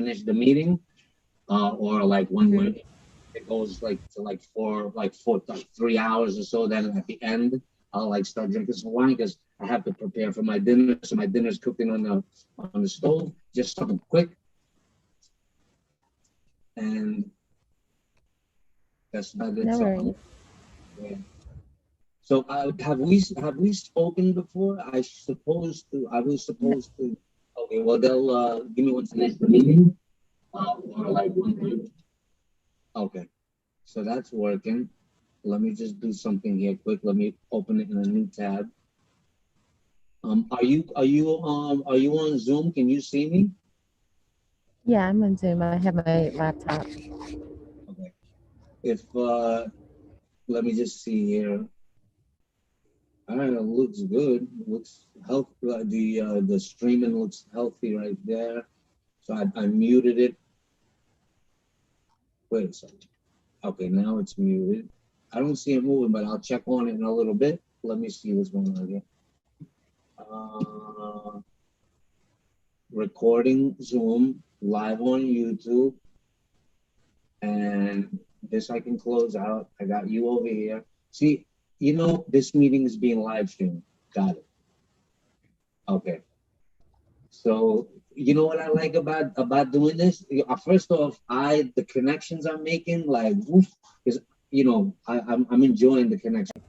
finish the meeting, or like when it goes like to like 3 hours or so. Then at the end, I'll like start drinking some wine because I have to prepare for my dinner. So my dinner's cooking on the stove, just something quick, and that's about it. No So worries. yeah. So have we spoken before? I was No, supposed to. Okay, well they'll give me one to finish the meeting. Or like one. Okay, so that's working. Let me just do something here quick. Let me open it in a new tab. Are you on Zoom? Can you see me? yeah, I'm on Zoom. I have my laptop. Okay. If let me just see here. All right, it looks good. Looks healthy. The streaming looks healthy right there. So I muted it. Wait a second. Okay, now it's muted. I don't see it moving, but I'll check on it in a little bit. Let me see what's going on here. Uh, Recording Zoom live on YouTube, and this I can close out. I got you over here. See, this meeting is being live streamed. Got it. Okay. So you know what I like about doing this? First off, the connections I'm making, like, because I'm enjoying the connection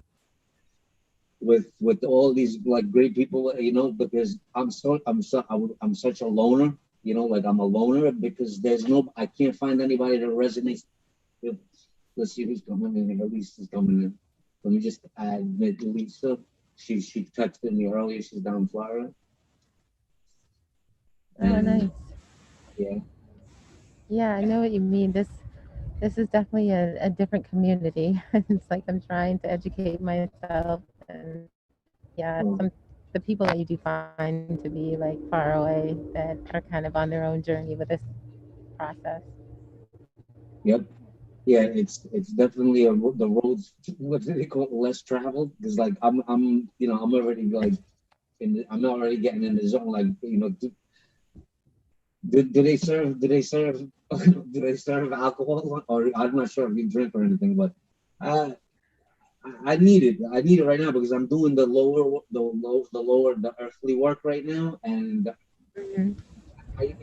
with all these like great people, because I'm such a loner, like I'm a loner because I can't find anybody that resonates with. Let's see who's coming in here. Lisa's coming in. Let me just admit Lisa. She texted me earlier. She's down in Florida. Oh, And nice. yeah, Yeah, I know what you mean. This is definitely a different community. It's like I'm trying to educate myself, and yeah, well, the people that you do find to be like far away that are kind of on their own journey with this process. yep, yeah. It's definitely the roads. What do they call it? Less traveled, because like I'm already like I'm already getting in the zone. Like do they serve do they serve alcohol, or I'm not sure if you drink or anything, but uh, I need it. I need it right now because I'm doing the earthly work right now, and Hmm.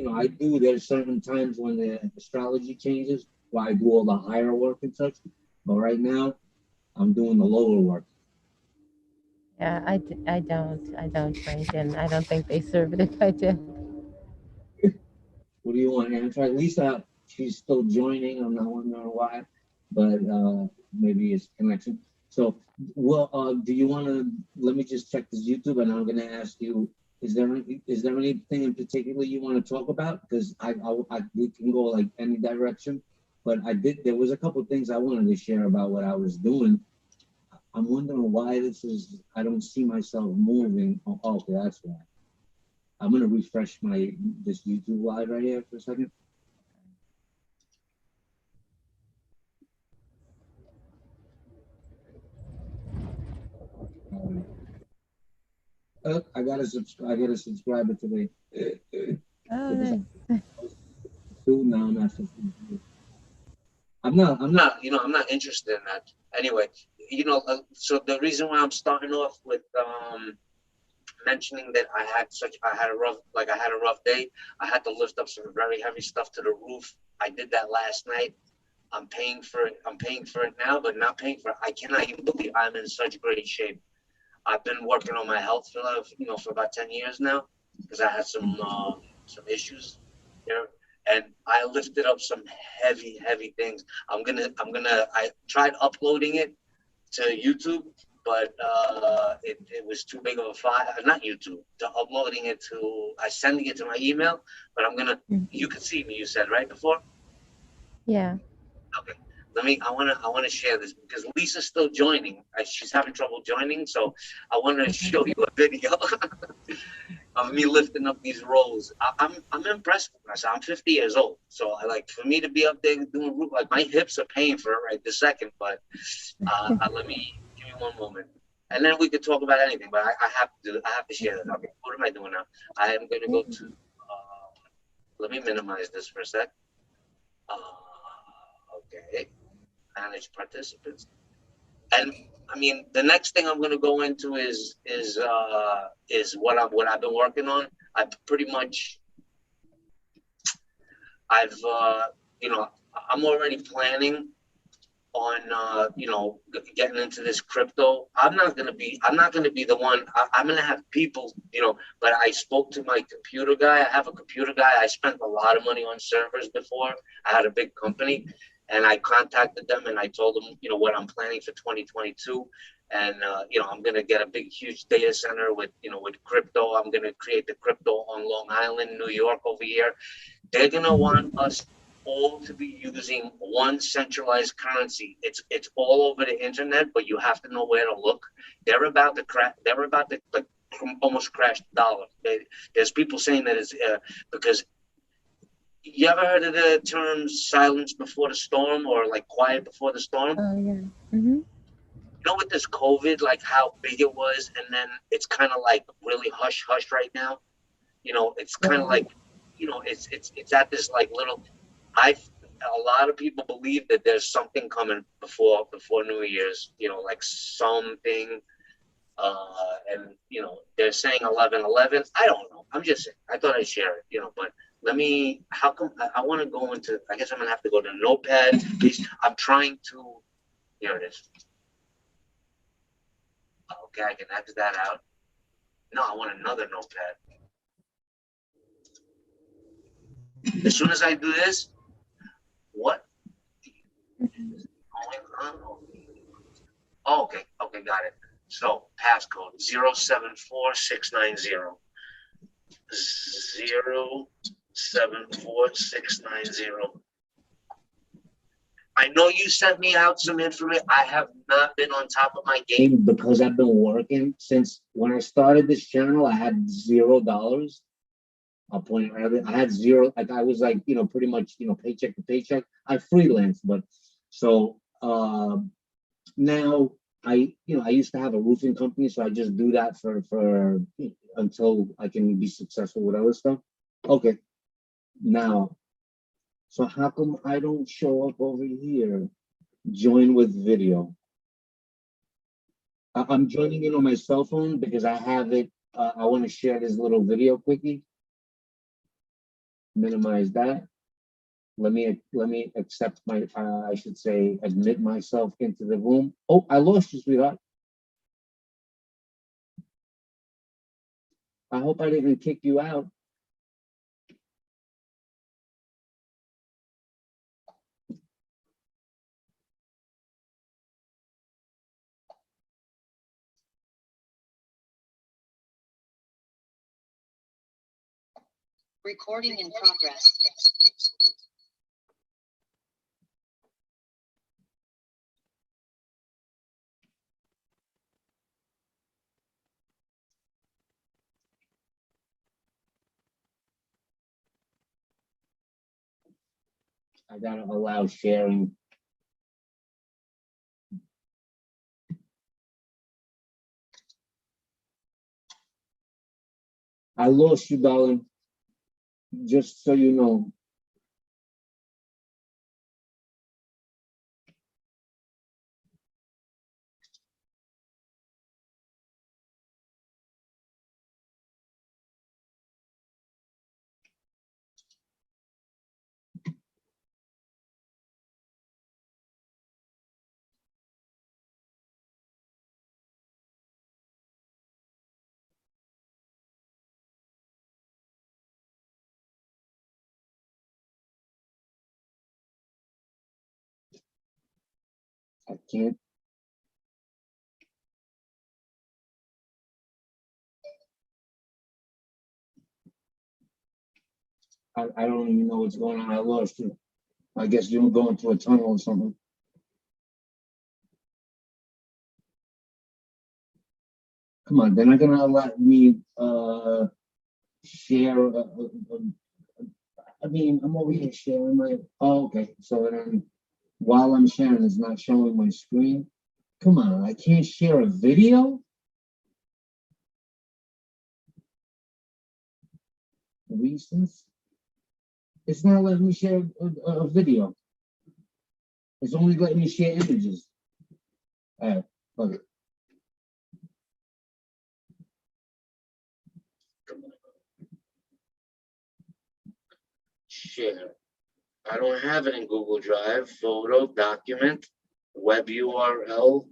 I do. There's certain times when the astrology changes where I do all the higher work and such, but right now I'm doing the lower work. Yeah, I don't drink, and I don't think they serve it if I did. What do you want, Anna? Try Lisa. She's still joining. I'm not wondering why, but maybe it's connection. So, well, do you want to? Let me just check this YouTube, and I'm going to ask you: is there anything in particular you want to talk about? Because we can go like any direction, but there was a couple of things I wanted to share about what I was doing. I'm wondering why this is. I don't see myself moving. Oh, okay, that's why. I'm going to refresh this YouTube live right here for a second. I got a subscriber today. Oh, It was nice. two. Now I'm at 50. I'm not interested in that. Anyway, so the reason why I'm starting off with mentioning that I had a rough day. I had to lift up some very heavy stuff to the roof. I did that last night. I'm paying for it. I'm paying for it now, but not paying for it. I cannot even believe I'm in such great shape. I've been working on my health for about 10 years now because I had some issues there, and I lifted up some heavy things. I tried uploading it to YouTube, but it was too big of a file. Not YouTube. To uploading it to, I sending it to my email, but you could see me. You said right before. Yeah. Okay. I wanna share this because Lisa's still joining. She's having trouble joining, so I want to Okay. show you a video of me lifting up these rolls. I'm impressed with myself. I'm 50 years old, so for me to be up there doing root, like my hips are paying for it right this second. But give me one moment, and then we could talk about anything. But I have to share this. Okay, what am I doing now? I am going to go to Let me minimize this for a sec. Okay, manage participants. And I mean, the next thing I'm going to go into is what I've been working on. I've pretty much I've you know, I'm already planning on getting into this crypto. I'm not gonna be the one. I'm gonna have people, but I spoke to my computer guy. I have a computer guy. I spent a lot of money on servers before. I had a big company, and I contacted them and I told them what I'm planning for 2022. And I'm gonna get a big huge data center with crypto. I'm gonna create the crypto on Long Island, New York, over here. They're gonna want us all to be using one centralized currency. It's all over the internet, but you have to know where to look. They're about to crash. They're about to like almost crash the dollar. There's people saying that it's because you ever heard of the term "silence before the storm" or like "quiet before the storm"? Oh yeah. Mm-hmm. With this COVID, like how big it was, and then it's kind of like really hush hush right now. It's kind of like, it's at this like little. A lot of people believe that there's something coming before New Year's, like something, and they're saying 11/11. I don't know. I'm just saying. I thought I'd share it, but let me. How come I want to go into? I guess I'm gonna have to go to Notepad. I'm trying to. Here it is. Okay, I can X that out. No, I want another Notepad. As soon as I do this, what is going on? Oh, okay, got it. So passcode 074690. 074690. I know you sent me out some information. I have not been on top of my game because I've been working since when I started this channel. I had $0. I'll point it. I had zero. Like I was like, pretty much, paycheck to paycheck. I freelance, but so now I used to have a roofing company, so I just do that for until I can be successful with other stuff. Okay, now, so how come I don't show up over here? Join with video. I'm joining in on my cell phone because I have it. I want to share this little video quickie. Minimize that. Let me accept my. I should say admit myself into the room. Oh, I lost you, sweetheart. I hope I didn't kick you out. Recording in progress. I gotta allow sharing. I lost you, darling. Just so you know. I can't. I don't even know what's going on. I lost you. I guess you're going through a tunnel or something. Come on, they're not gonna let me share. I mean, I'm over here sharing my. Oh, okay. So then, while I'm sharing, it's not showing my screen. Come on, I can't share a video. Reasons. It's not letting me share a video. It's only letting me share images. Alright, fuck it. Share. I don't have it in Google Drive. Photo, document, web URL,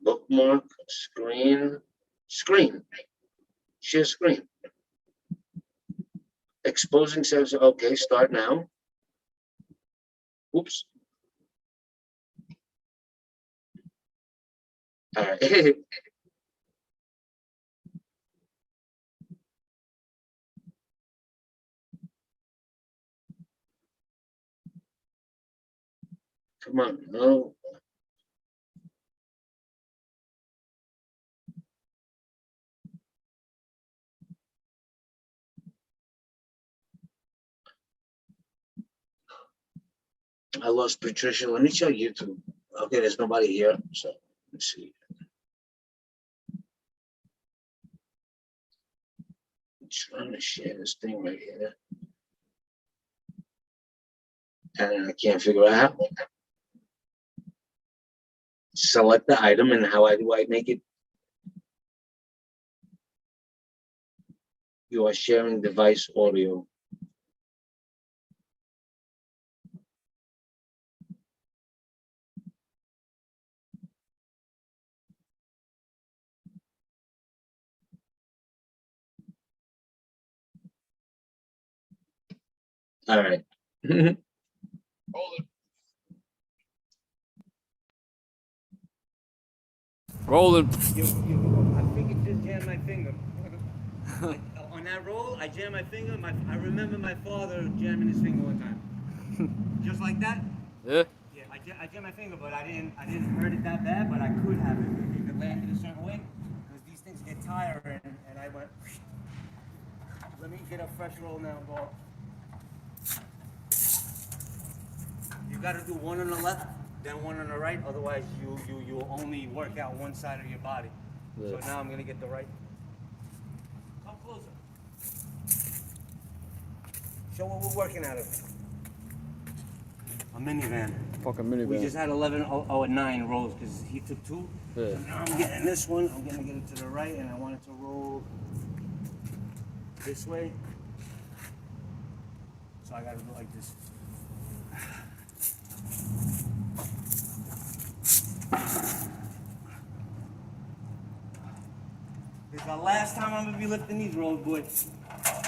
bookmark, screen. Share screen. Exposing service. Okay, start now. Oops. All right. Come on. No. I lost Patricia. Let me check YouTube. Okay, there's nobody here. So let's see. I'm trying to share this thing right here. And I can't figure out how. Select the item and how do I make it? You are sharing device audio. All right. Rolling. I think it just jammed my finger. On that roll, I jammed my finger. I remember my father jamming his finger one time. Just like that? Yeah. Yeah, I jammed my finger, but I didn't hurt it that bad, but I could have it if it landed a certain way. Because these things get tired, and I went, let me get a fresh roll now, ball. You gotta do one on the left, then one on the right, otherwise you'll only work out one side of your body. Yeah. So now I'm gonna get the right. Come closer. Show what we're working out of. A minivan. Fucking minivan. We just had 1109 rolls because he took 2. Yeah. So now I'm getting this one. I'm gonna get it to the right, and I want it to roll this way. So I gotta go like this. This is the last time I'm gonna be lifting these rolls, boys.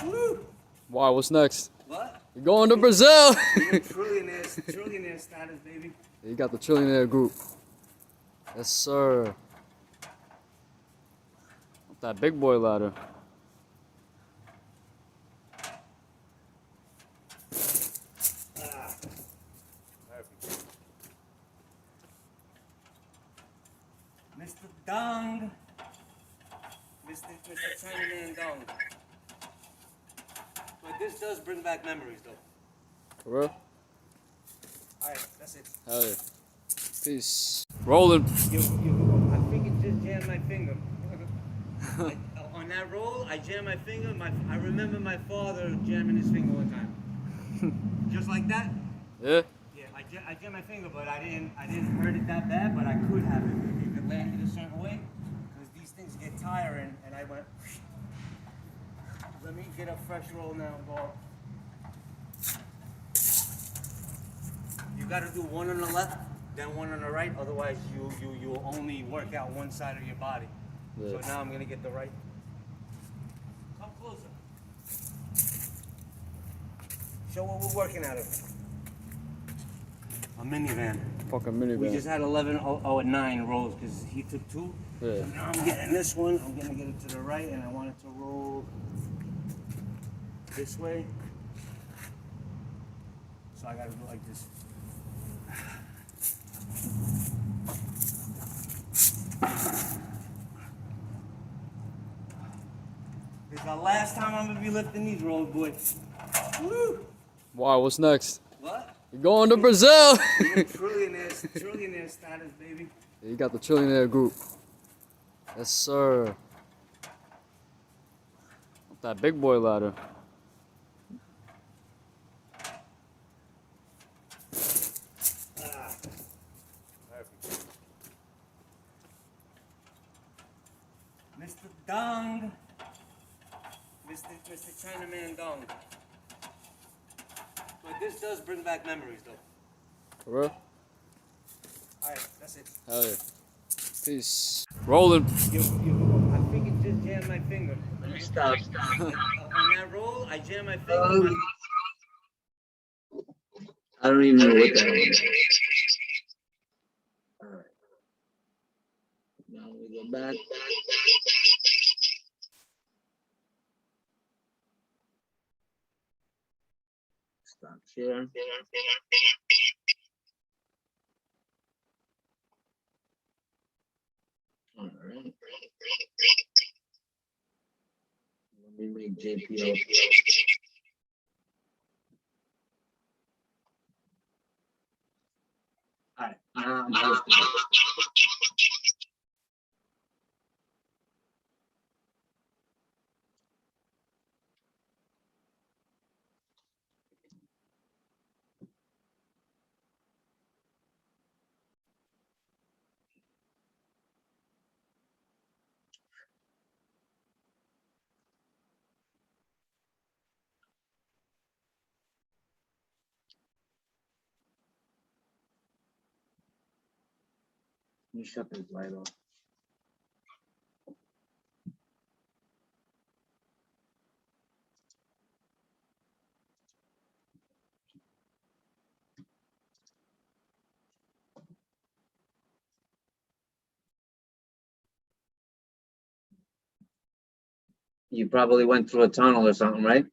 Woo! Why? What's next? What? You're going to Brazil. Trillionaire status, baby. You got the trillionaire group. Yes, sir. With that big boy ladder. Mr. Dong. Mr. Tiny Man Dong. But this does bring back memories, though. For real? Alright, that's it. Hell yeah. Peace. Rolling. I think it just jammed my finger. On that roll, I jammed my finger. I remember my father jamming his finger one time. Just like that? Yeah. Yeah, I jammed my finger, but I didn't hurt it that bad, but I could have it if it landed a certain way. Because these things get tired, and I went, let me get a fresh roll now, ball. You gotta do one on the left, then one on the right, otherwise you'll only work out one side of your body. Yeah. So now I'm gonna get the right. Come closer. Show what we're working out of. A minivan. Fucking minivan. We just had 1109 rolls because he took 2. Yeah. So now I'm getting this one. I'm gonna get it to the right, and I want it to roll this way. So I gotta go like this. This is the last time I'm gonna be lifting these rolls, boys. Woo! Why? What's next? What? You're going to Brazil. Trillionaire status, baby. You got the trillionaire group. Yes, sir. With that big boy ladder. Dong. Mr. Chinaman Dong. But this does bring back memories, though. For real? Alright, that's it. Hell yeah. Peace. Rolling. I think it just jammed my finger. Let me stop. On that roll, I jammed my finger. I don't even know what that is. All right. Now we go back. Stop share. All right. Let me make JPO. All right. I'm hosting. Let me shut this light off. You probably went through a tunnel or something, right?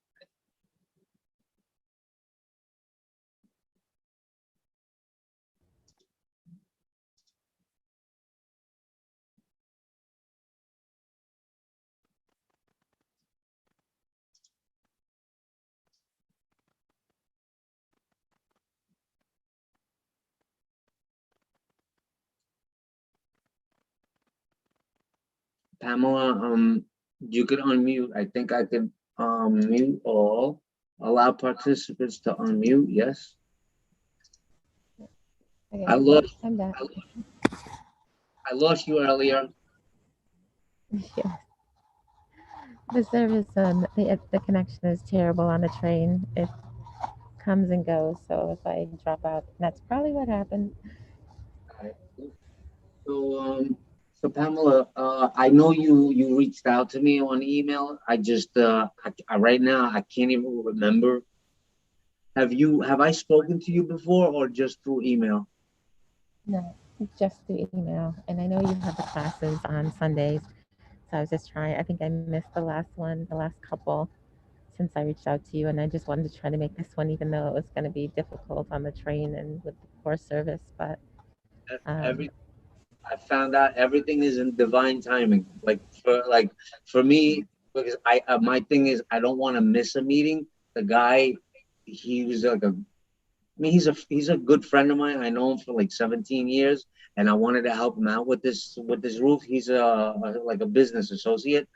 Pamela, you could unmute. I think I can mute all. Allow participants to unmute. Yes. Okay, I lost. I'm back. I lost you earlier. Yeah. The service, the connection is terrible on the train. It comes and goes. So if I drop out, that's probably what happened. So Pamela, I know you reached out to me on email. I just right now I can't even remember. Have I spoken to you before or just through email? No, just the email. And I know you have the classes on Sundays. So I was just trying. I think I missed the last one, the last couple since I reached out to you. And I just wanted to try to make this one, even though it was going to be difficult on the train and with the poor service. But I found out everything is in divine timing. Like for me, because my thing is I don't want to miss a meeting. The guy, he was like he's a good friend of mine. I know him for like 17 years, and I wanted to help him out with this roof. He's like a business associate,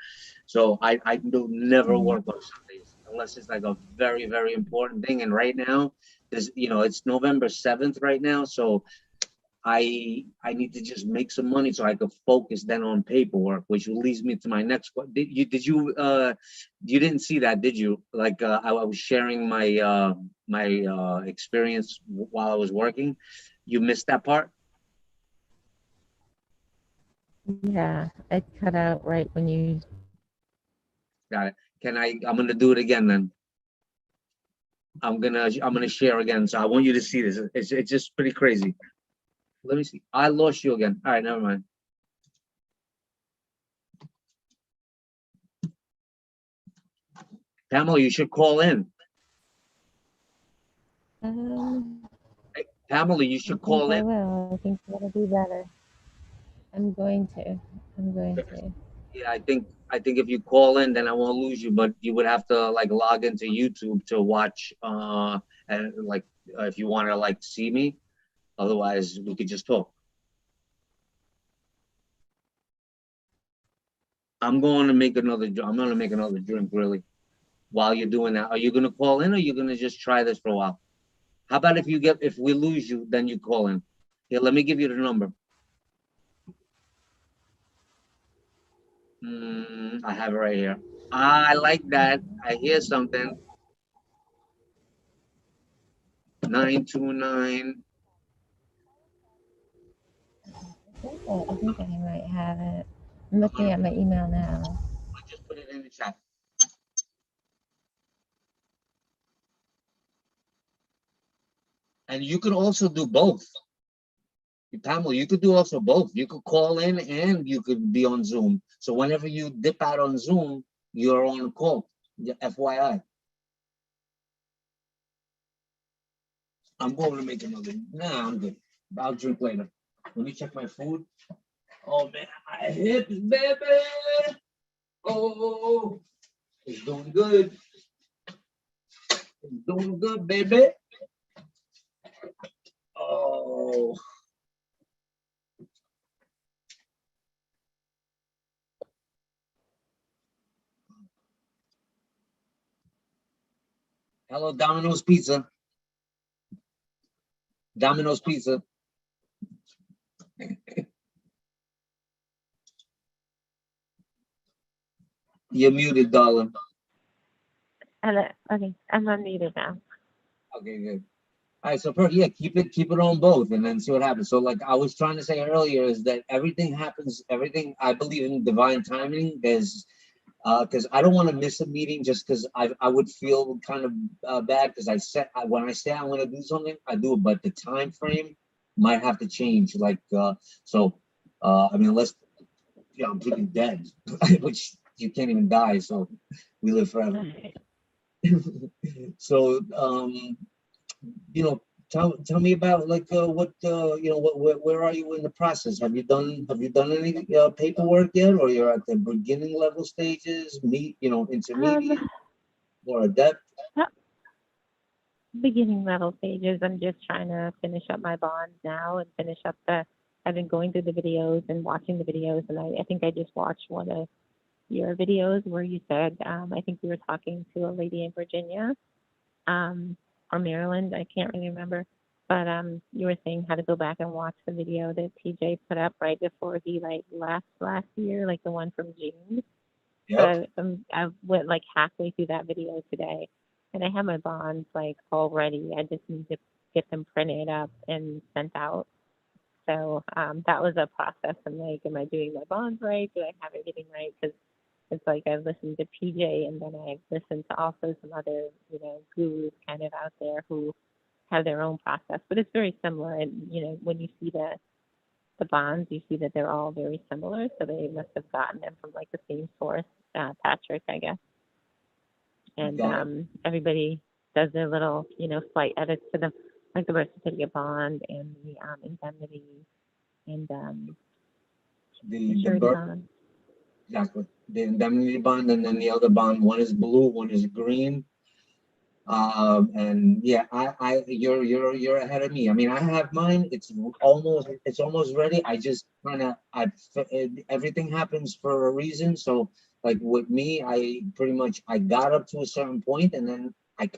so I do never work on Sundays unless it's like a very very important thing. And right now, it's November 7th right now, so I need to just make some money so I could focus then on paperwork, which leads me to my next question. You didn't see that, did you? Like I was sharing my experience while I was working. You missed that part? yeah, it cut out right when you. Got it. I'm gonna do it again then. I'm gonna share again. So I want you to see this. It's just pretty crazy. Let me see. I lost you again. All right, never mind. Pamela, you should call in. Hey, Pamela, you should call in. I will. I think that'll be better. I'm going to. Yeah, I think if you call in, then I won't lose you. But you would have to like log into YouTube to watch. And like if you want to like see me, otherwise we could just talk. I'm gonna make another drink really. While you're doing that, are you gonna call in or are you gonna just try this for a while? How about if we lose you, then you call in? Here, let me give you the number. I have it right here. I like that. I hear something. 929. I think I might have it. I'm looking at my email now. I just put it in the chat. And you could also do both. Pamela, you could do also both. You could call in and you could be on Zoom. So whenever you dip out on Zoom, you're on a call. FYI. I'm going to make another. Nah, I'm good. I'll drink later. Let me check my food. Oh man, my hips, baby. Oh, it's doing good. It's doing good, baby. Oh. Hello, Domino's Pizza. Domino's Pizza. You're muted, darling. Hello. Okay, I'm unmuted now. Okay, good. All right, so yeah, keep it on both, and then see what happens. So, like I was trying to say earlier, is that everything happens. Everything I believe in divine timing. There's because I don't want to miss a meeting just because I would feel kind of bad because when I say I want to do something, I do it, but the time frame might have to change. Like I mean, unless I'm freaking dead, which you can't even die, so we live forever. So you know, tell me about like what you know, where are you in the process? Have you done any paperwork yet, or you're at the beginning level stages, intermediate or adept? Beginning level stages. I'm just trying to finish up my bonds now and finish up I've been going through the videos and watching the videos, and I think I just watched one of your videos where you said, I think you were talking to a lady in Virginia, or Maryland, I can't really remember, but you were saying how to go back and watch the video that TJ put up right before he left last year, like the one from June. Yep. So I went like halfway through that video today, and I have my bonds all ready. I just need to get them printed up and sent out. So that was a process. I'm like, am I doing my bonds right? Do I have everything right? Because it's like I've listened to PJ, and then I've listened to also some other, gurus kind of out there who have their own process, but it's very similar. And when you see the bonds, you see that they're all very similar. So they must have gotten them from the same source, Patrick, I guess. And everybody does their little, slight edits to them, like the birth certificate bond and the indemnity and the surety birth, bond. exactly, the indemnity bond, and then the other bond, one is blue, one is green. And yeah, you're ahead of me. I mean, I have mine. It's almost ready. I just everything happens for a reason. So like with me, I got up to a certain point, and then I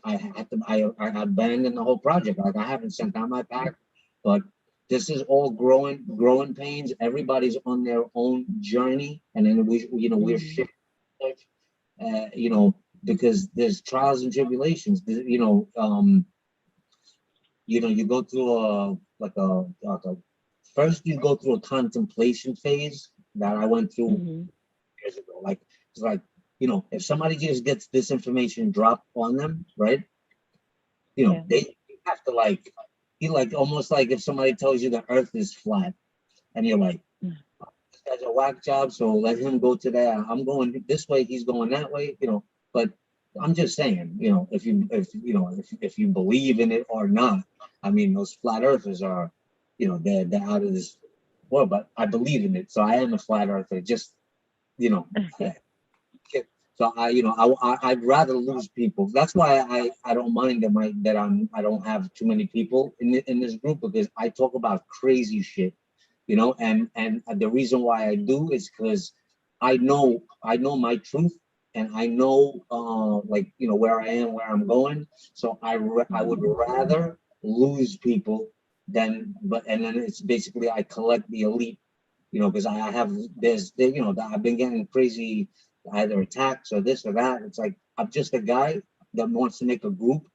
abandoned the whole project. Like I haven't sent out my pack, but this is all growing pains. Everybody's on their own journey, and then we're shifting, because there's trials and tribulations. You go through first you go through a contemplation phase that I went through years ago. Like it's like, if somebody just gets this information dropped on them, right? They have to you almost like if somebody tells you the earth is flat and you're like, this guy's a whack job, so let him go to that. I'm going this way, he's going that way, but I'm just saying, if you believe in it or not. I mean, those flat earthers are, they're out of this world, but I believe in it, so I am a flat earther. Just, so I'd rather lose people. That's why I don't mind I don't have too many people in this group, because I talk about crazy shit, and the reason why I do is because I know my truth, and I know where I am, where I'm going. So I would rather lose people and then it's basically I collect the elite, you know, because I have, you know, I've been getting crazy either attacks or this or that. It's like, I'm just a guy that wants to make a group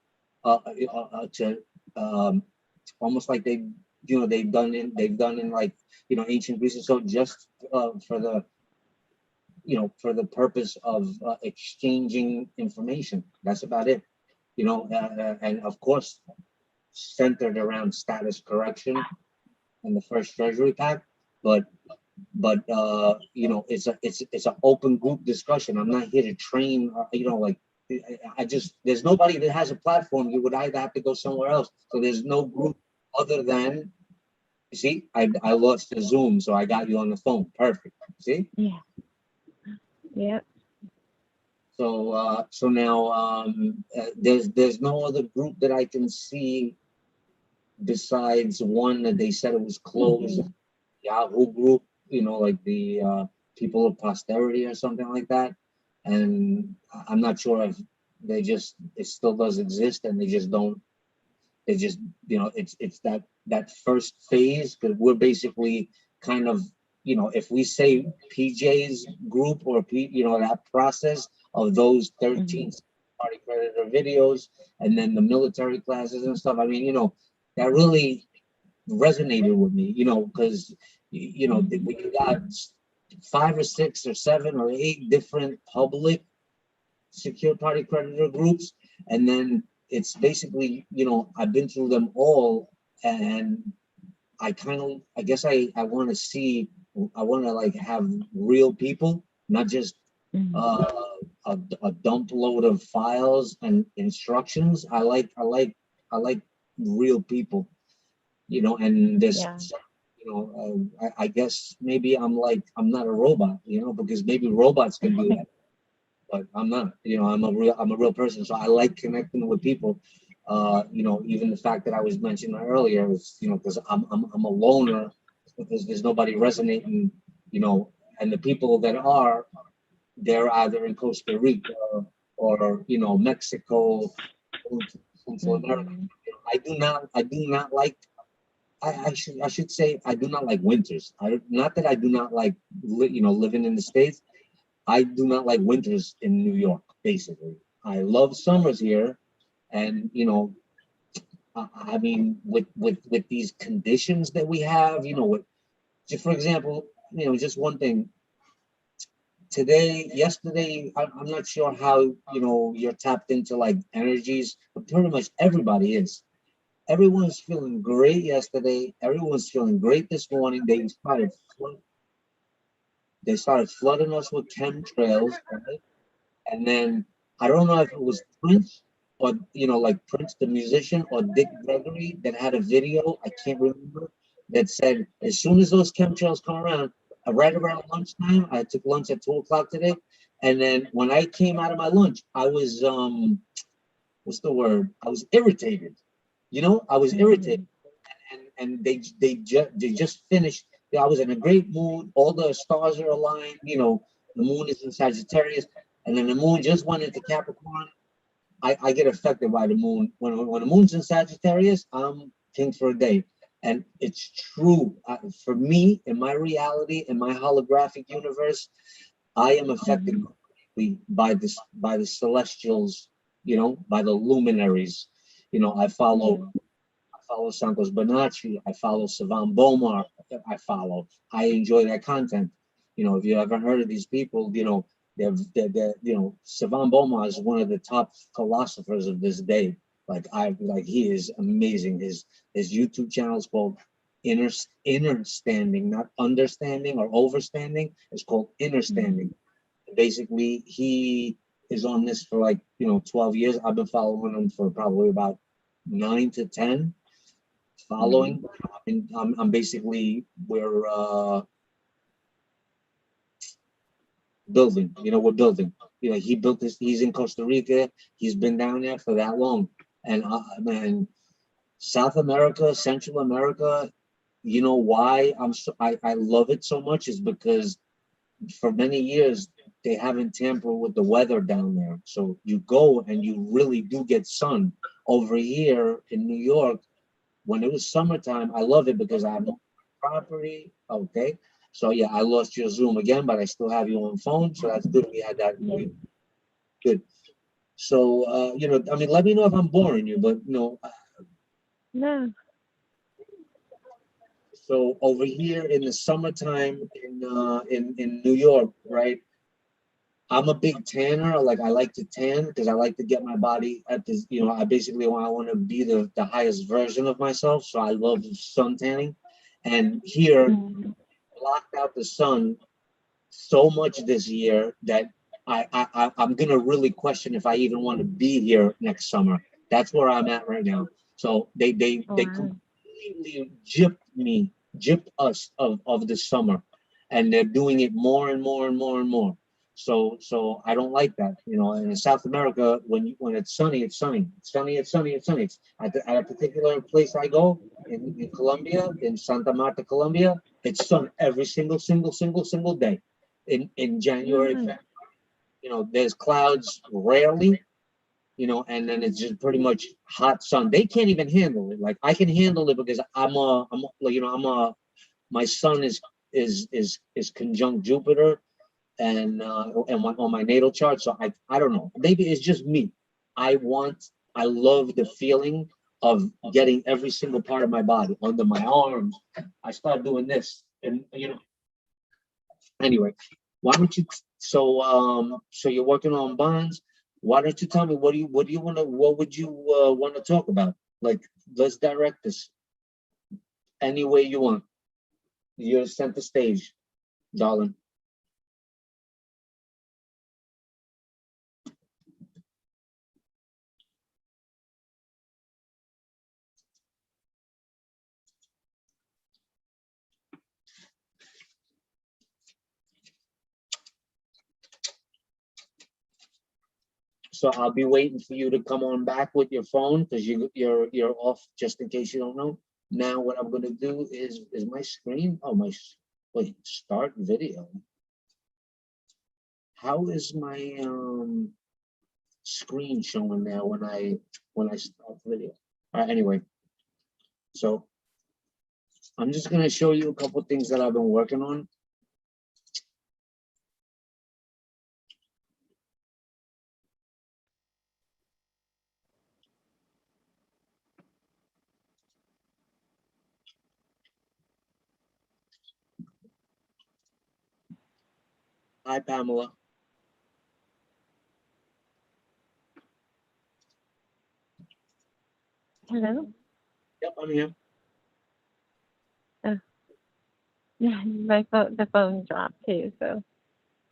to almost like they, you know, they've done in like, you know, ancient Greece. So just for the, you know, for the purpose of exchanging information. That's about it, you know, and of course, centered around status correction and the first treasury pack, but you know, it's an open group discussion. I'm not here to train, you know, like I just, there's nobody that has a platform. You would either have to go somewhere else. So there's no group other than, you see, I lost the Zoom, so I got you on the phone. Perfect. See? Yeah. Yep. So now there's no other group that I can see besides one that they said it was closed. Yahoo group, you know, like the people of posterity or something like that. And I'm not sure if it still does exist, and they just don't. They just, you know, it's that first phase, because we're basically kind of, you know, if we say PJ's group or you know, that process of those 13 party creditor videos, and then the military classes and stuff. I mean, you know, that really resonated with me, you know, because you know, when you got 5 or 6 or 7 or 8 different public secure party creditor groups, and then it's basically, you know, I've been through them all, and I guess I want to see, I want to like have real people, not just uh, a dump load of files and instructions. I like real people, you know, and this, Yeah. you know, I guess maybe I'm not a robot, you know, because maybe robots can do that, but I'm not, you know, I'm a real person. So I like connecting with people. You know, even the fact that I was mentioning earlier is, you know, because I'm a loner, because there's nobody resonating, you know, and the people that are, they're either in Costa Rica or you know, Mexico, Central America. You know, I do not like, I should say I do not like winters. Not that I do not like you know, living in the States. I do not like winters in New York. Basically, I love summers here, and you know, I mean, with these conditions that we have, you know, with just for example, you know, just one thing. Today, yesterday, I'm not sure how, you know, you're tapped into like energies, but pretty much everybody is. Everyone's feeling great yesterday. Everyone's feeling great this morning. They started flooding us with chemtrails, right? And then I don't know if it was Prince or, you know, like Prince the musician, or Dick Gregory, that had a video, I can't remember, that said as soon as those chemtrails come around, right around lunchtime, I took lunch at 2 o'clock today. And then when I came out of my lunch, I was what's the word? I was irritated. You know, I was irritated. And they just finished. I was in a great mood. All the stars are aligned. You know, the moon is in Sagittarius, and then the moon just went into Capricorn. I get affected by the moon. When the moon's in Sagittarius, I'm king for a day, and it's true. For me, in my reality, in my holographic universe, I am affected by the celestials. You know, by the luminaries. You know, I follow Santos Bonacci. I follow Savan Bomar. I enjoy their content. You know, if you ever heard of these people, you know, you know, Savan Bomar is one of the top philosophers of this day. He is amazing. His YouTube channel is called Inner Standing, not understanding or overstanding. It's called Inner Standing. Basically, he is on this for like, you know, 12 years. I've been following him for probably about 9 to 10. Following, I'm basically, we're building, you know, we're building. You know, he built this, he's in Costa Rica, he's been down there for that long. And man, South America, Central America, you know why I love it so much is because for many years they haven't tampered with the weather down there. So you go and you really do get sun. Over here in New York, when it was summertime, I love it because I have no property. Okay. So yeah, I lost your Zoom again, but I still have you on phone, so that's good. We had that. Yeah. Good. So you know, I mean, let me know if I'm boring you, but you know, No. so over here in the summertime in New York, right? I'm a big tanner. Like I like to tan because I like to get my body at this, you know, I basically want to be the highest version of myself. So I love sun tanning. And here Mm-hmm. blocked out the sun so much this year that I'm gonna really question if I even want to be here next summer. That's where I'm at right now. So they Wow. completely gypped us of the summer, and they're doing it more and more and more and more. So I don't like that. You know, and in South America, when it's sunny, it's sunny. It's sunny, it's sunny, it's sunny. It's at a particular place I go in Colombia, in Santa Marta, Colombia, it's sun every single day in January, Mm-hmm. February. You know, there's clouds rarely, you know, and then it's just pretty much hot sun. They can't even handle it. Like I can handle it because you know, my sun is conjunct Jupiter and on my natal chart. So I don't know. Maybe it's just me. I love the feeling of getting every single part of my body under my arms. I start doing this, and you know, anyway, why don't you? So you're working on bonds. Why don't you tell me what do you want to what would you want to talk about? Like, let's direct this any way you want. You're center stage, darling. So I'll be waiting for you to come on back with your phone because you're off just in case you don't know. Now what I'm gonna do is my screen. Oh my, wait, start video. How is my screen showing now when I start video? All right, anyway, so I'm just gonna show you a couple things that I've been working on. Hi, Pamela. Hello. Yep, I'm here. Oh, yeah, the phone dropped too, so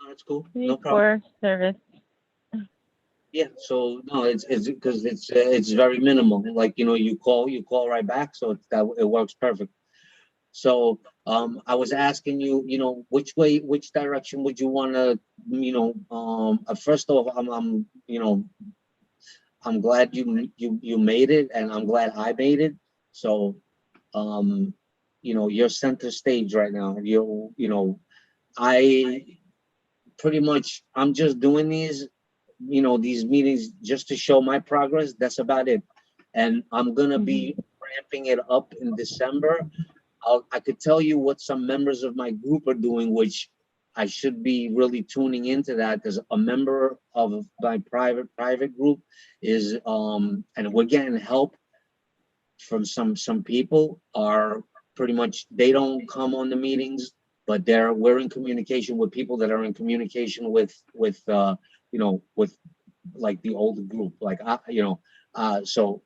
Oh, that's cool. maybe No problem. poor service. Yeah, so no, it's because it's very minimal. Like you know, you call right back, so that it works perfect. So I was asking you, you know, which direction would you want to, you know, first off, you know, I'm glad you made it, and I'm glad I made it. So um, you know, you're center stage right now. You know, I pretty much I'm just doing these, you know, these meetings just to show my progress. That's about it. And I'm gonna Mm-hmm. be ramping it up in December. I could tell you what some members of my group are doing, which I should be really tuning into that because a member of my private group is and we're getting help from some people are pretty much they don't come on the meetings, but we're in communication with people that are in communication with you know with like the old group like you know so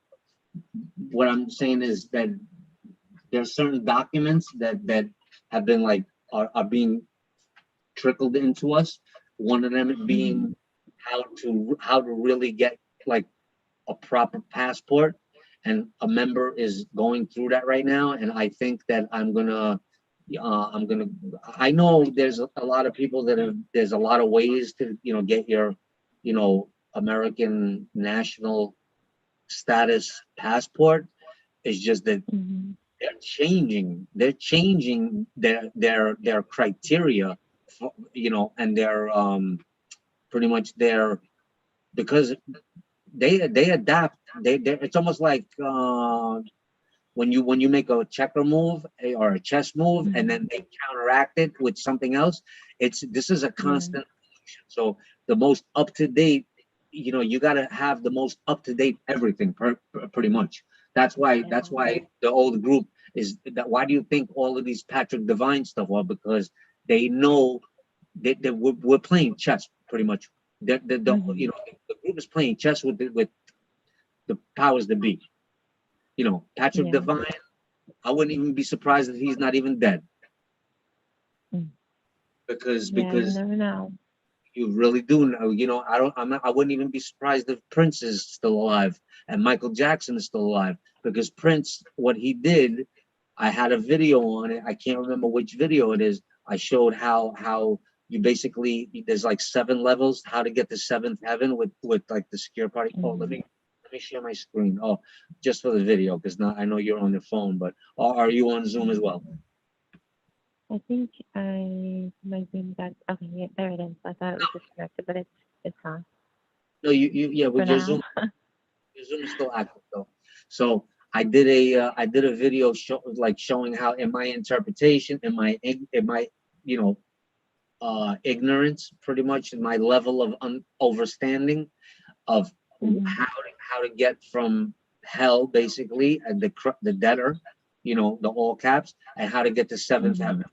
what I'm saying is that there's certain documents that have been like are being trickled into us. One of them Mm-hmm. being how to really get like a proper passport, and a member is going through that right now. And I think that I'm gonna. I know there's a lot of people that have. There's a lot of ways to get your, American national status passport. It's just that Mm-hmm. they're changing their criteria for, and their pretty much their because they adapt. It's almost like when you make a checker move or a chess move, and then they counteract it with something else, this is a constant. So the most up to date, you got to have the most up to date everything, pretty much. That's why the old group is that. Why do you think all of these Patrick Devine stuff are? Because they know that we're playing chess pretty much. The group is playing chess with the powers that be. Patrick Devine. I wouldn't even be surprised if he's not even dead. Because you never know. You really do know. I wouldn't even be surprised if Prince is still alive and Michael Jackson is still alive. Because Prince, what he did, I had a video on it. I can't remember which video it is. I showed how you basically, there's like 7 levels, how to get to 7th heaven with like the secure party. Oh, let me share my screen. Oh, just for the video, because I know you're on your phone, but are you on Zoom as well? I think my Zoom got, okay, yeah, there it is. I thought it was disconnected, but it's on. No, with your Zoom is still active though. So I did a video showing how, in my interpretation, in my ignorance, pretty much, in my level of overstanding of how to get from hell, basically, and the debtor, the all caps, and how to get to 7th heaven.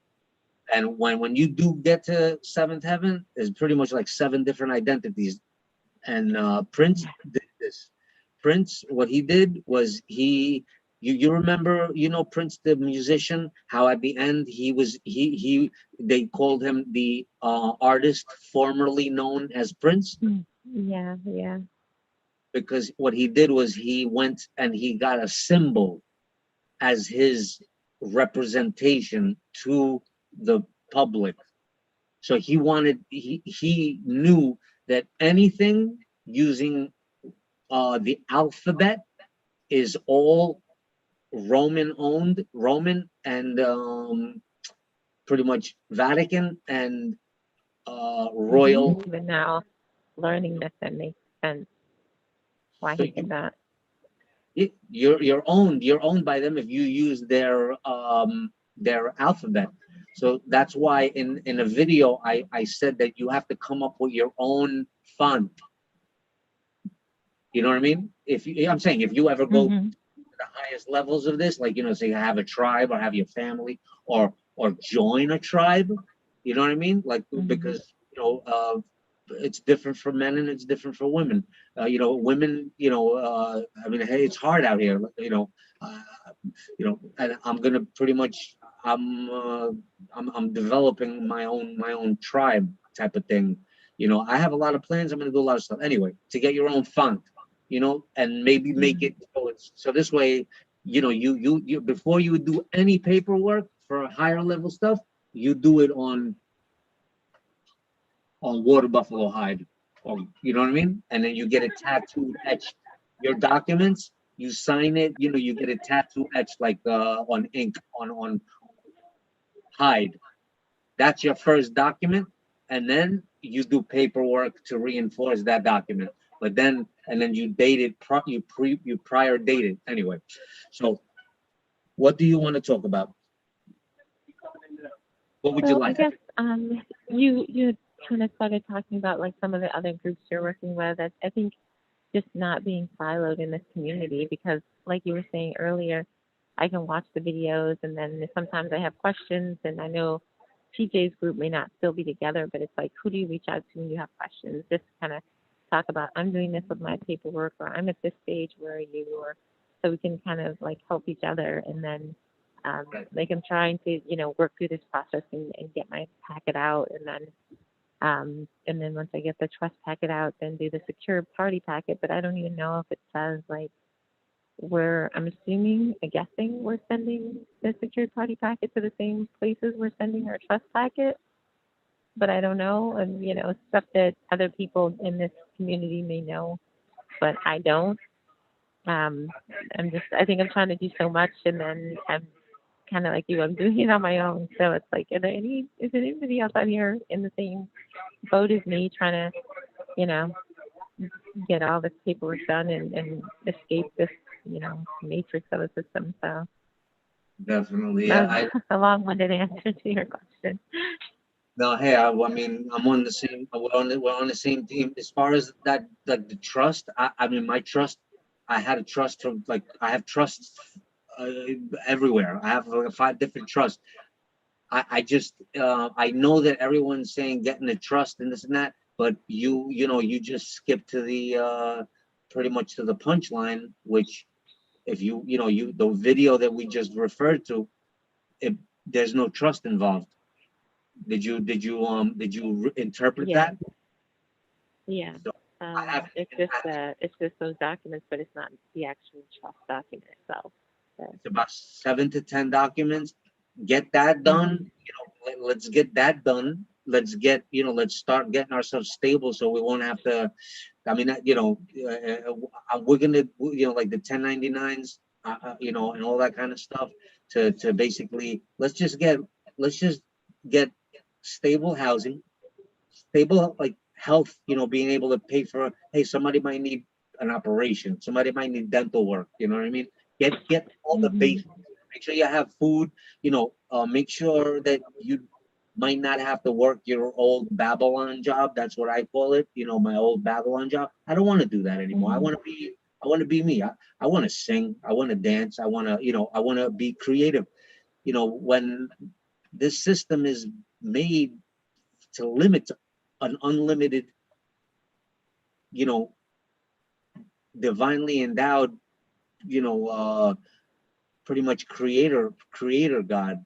And when you do get to 7th heaven, there's pretty much like 7 different identities. And Prince did this. Prince, what he did was you remember, Prince the musician, how at the end they called him the artist formerly known as Prince. Yeah. Because what he did was he went and he got a symbol as his representation to the public. So he knew that anything using the alphabet is all Roman and pretty much Vatican and royal. Even now, learning this, that makes sense. Why he did that. You're owned by them if you use their alphabet. So that's why in a video I said that you have to come up with your own font. You know what I mean? I'm saying if you ever go to the highest levels of this, like, say you have a tribe or have your family or join a tribe, you know what I mean? Like, because it's different for men and it's different for women. Women, I mean, hey, it's hard out here, and I'm gonna pretty much, I'm developing my own tribe type of thing. I have a lot of plans. I'm gonna do a lot of stuff anyway to get your own font, and maybe make it so this way, you before you do any paperwork for higher level stuff, you do it on water buffalo hide, or you know what I mean, and then you get it tattooed, etched. Your documents, you sign it, you get it tattoo etched like on ink on hide. That's your first document, and then you do paperwork to reinforce that document. But then you date it, you prior date it anyway. So, what do you want to talk about? What would you like? I guess you kind of started talking about like some of the other groups you're working with. I think just not being siloed in this community, because like you were saying earlier, I can watch the videos and then sometimes I have questions, and I know TJ's group may not still be together, but it's like, who do you reach out to when you have questions? Just kind of talk about, I'm doing this with my paperwork, or I'm at this stage, where are you? Or so we can kind of like help each other. And then like I'm trying to, work through this process and get my packet out. And then once I get the trust packet out, then do the secure party packet. But I don't even know if it says like I'm guessing we're sending the secured party packet to the same places we're sending our trust packet. But I don't know. And, stuff that other people in this community may know, but I don't. I think I'm trying to do so much, and then I'm kind of like you, I'm doing it on my own. So it's like, is there anybody else out here in the same boat as me, trying to, get all this paperwork done and escape this matrix of the system. So Definitely. that Yeah. was a long-winded answer to your question. No, hey, I mean, I'm on the same. We're on the same team as far as that. Like the trust. I mean, my trust. I had a trust from like I have trusts uh, everywhere. I have like 5 different trusts. I just I know that everyone's saying getting a trust and this and that, but you just skip to the pretty much to the punchline, which if you the video that we just referred to, it, there's no trust involved. Did you interpret Yeah, that? yeah. So I have It's just those documents, but it's not the actual trust document itself. So, it's about 7 to 10 documents. Get that hmm done. Let's get that done. Let's start getting ourselves stable so we won't have to. I mean, we're gonna, like the 1099s, and all that kind of stuff to basically let's just get stable housing, stable like health, being able to pay for, hey, somebody might need an operation, somebody might need dental work, you know what I mean? Get all the hmm basics. Make sure you have food, make sure that you might not have to work your old Babylon job. That's what I call it, my old Babylon job. I don't want to do that anymore. hmm I want to be me. I want to sing. I want to dance. I want to be creative. When this system is made to limit an unlimited, you know, divinely endowed, you know, uh, pretty much creator God.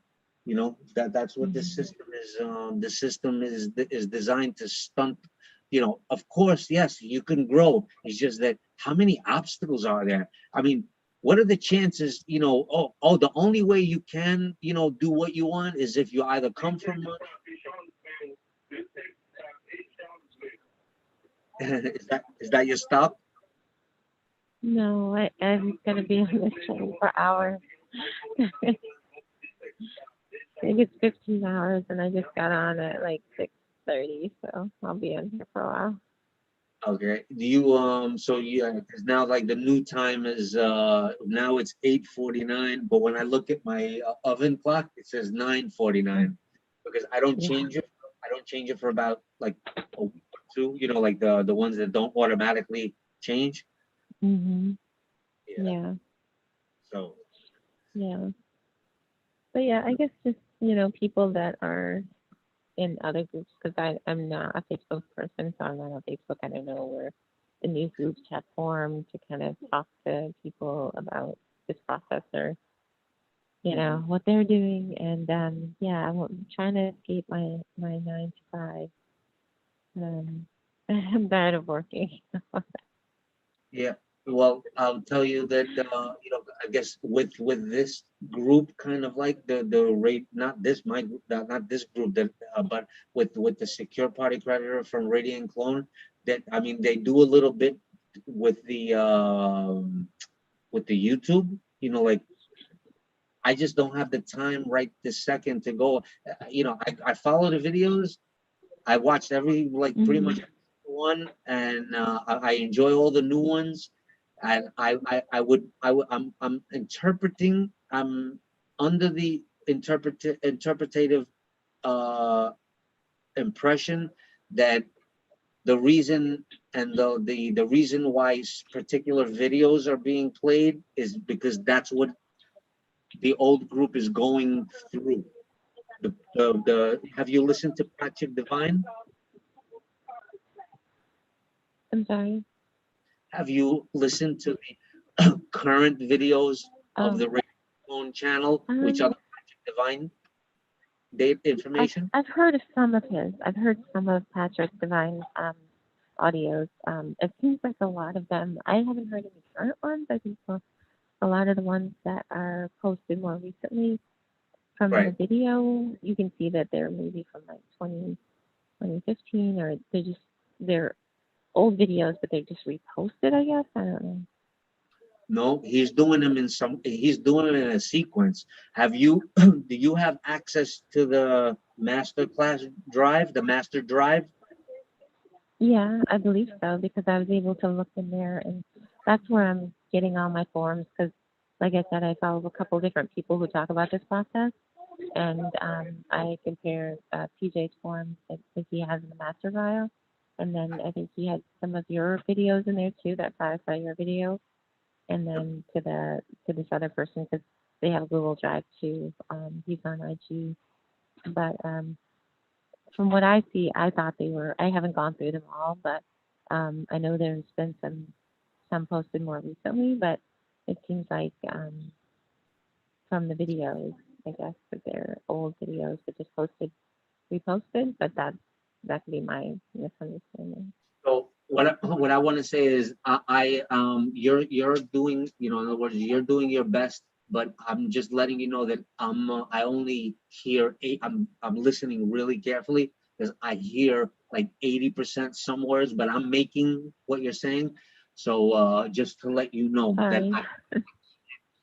That's what this hmm system is. The system is designed to stunt. Of course, yes, you can grow. It's just that how many obstacles are there? I mean, what are the chances? The only way you can, do what you want is if you either come from money. Is that your stop? No, I'm gonna be on this train for hours. I think it's 15 hours, and I just got on at like 6:30, so I'll be in here for a while. Okay. Do you so yeah, because now like the new time is now it's 8:49, but when I look at my oven clock, it says 9:49 because I don't Yeah. change it. I don't change it for about like a week or two, like the ones that don't automatically change. hmm Yeah. Yeah. So Yeah. But yeah, I guess just people that are in other groups because I'm not a Facebook person, so I'm not on Facebook. I don't know where the new groups have formed to kind of talk to people about this process or what they're doing. And yeah, I'm trying to escape my 9 to 5. I'm tired of working. yeah. Well, I'll tell you that I guess with this group, kind of like the rate, not this my group, not this group, that but with the secure party creditor from Radiant Clone, that I mean they do a little bit with the YouTube. Like I just don't have the time right this second to go. I follow the videos. I watched every like pretty hmm much one, and I enjoy all the new ones. And I'm interpreting. I'm under the interpretative uh, impression that the reason and the reason why particular videos are being played is because that's what the old group is going through. The Have you listened to Patrick Divine? I'm sorry. Have you listened to the current videos of Oh, the Radio Phone channel, which are um, the Patrick Divine date information? I've heard of some of his. I've heard some of Patrick Devine's audios. It seems like a lot of them. I haven't heard any current ones. I think a lot of the ones that are posted more recently from the Right. video, you can see that they're maybe from like 2015, or they're old videos, but they're just reposted, I guess. I don't know. No, he's doing it in a sequence. Do you have access to the master class drive, the master drive? Yeah, I believe so because I was able to look in there, and that's where I'm getting all my forms because, like I said, I follow a couple different people who talk about this process, and I compare PJ's forms that he has in the master file, and then I think he had some of your videos in there too that satisfy your video, and then to this other person because they have a Google Drive too. He's on IG, but from what I see, I thought they were. I haven't gone through them all, but I know there's been some posted more recently, but it seems like from the videos, I guess that they're old videos that just reposted, but that could be my misunderstanding. So what I want to say is you're doing, in other words, you're doing your best, but I'm just letting you know that I only hear I'm listening really carefully because I hear like 80% some words, but I'm making what you're saying. So just to let you know that Sorry. I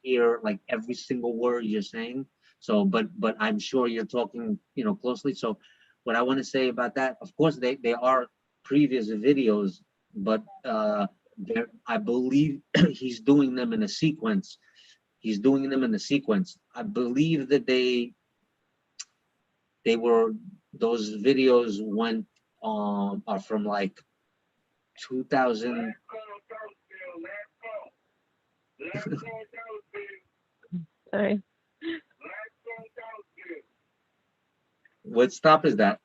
hear like every single word you're saying. So, but I'm sure you're talking, closely. So, what I want to say about that, of course, they are previous videos, but I believe he's doing them in a sequence. He's doing them in a sequence. I believe that they were those videos went are from like 2000. Sorry. What stop is that?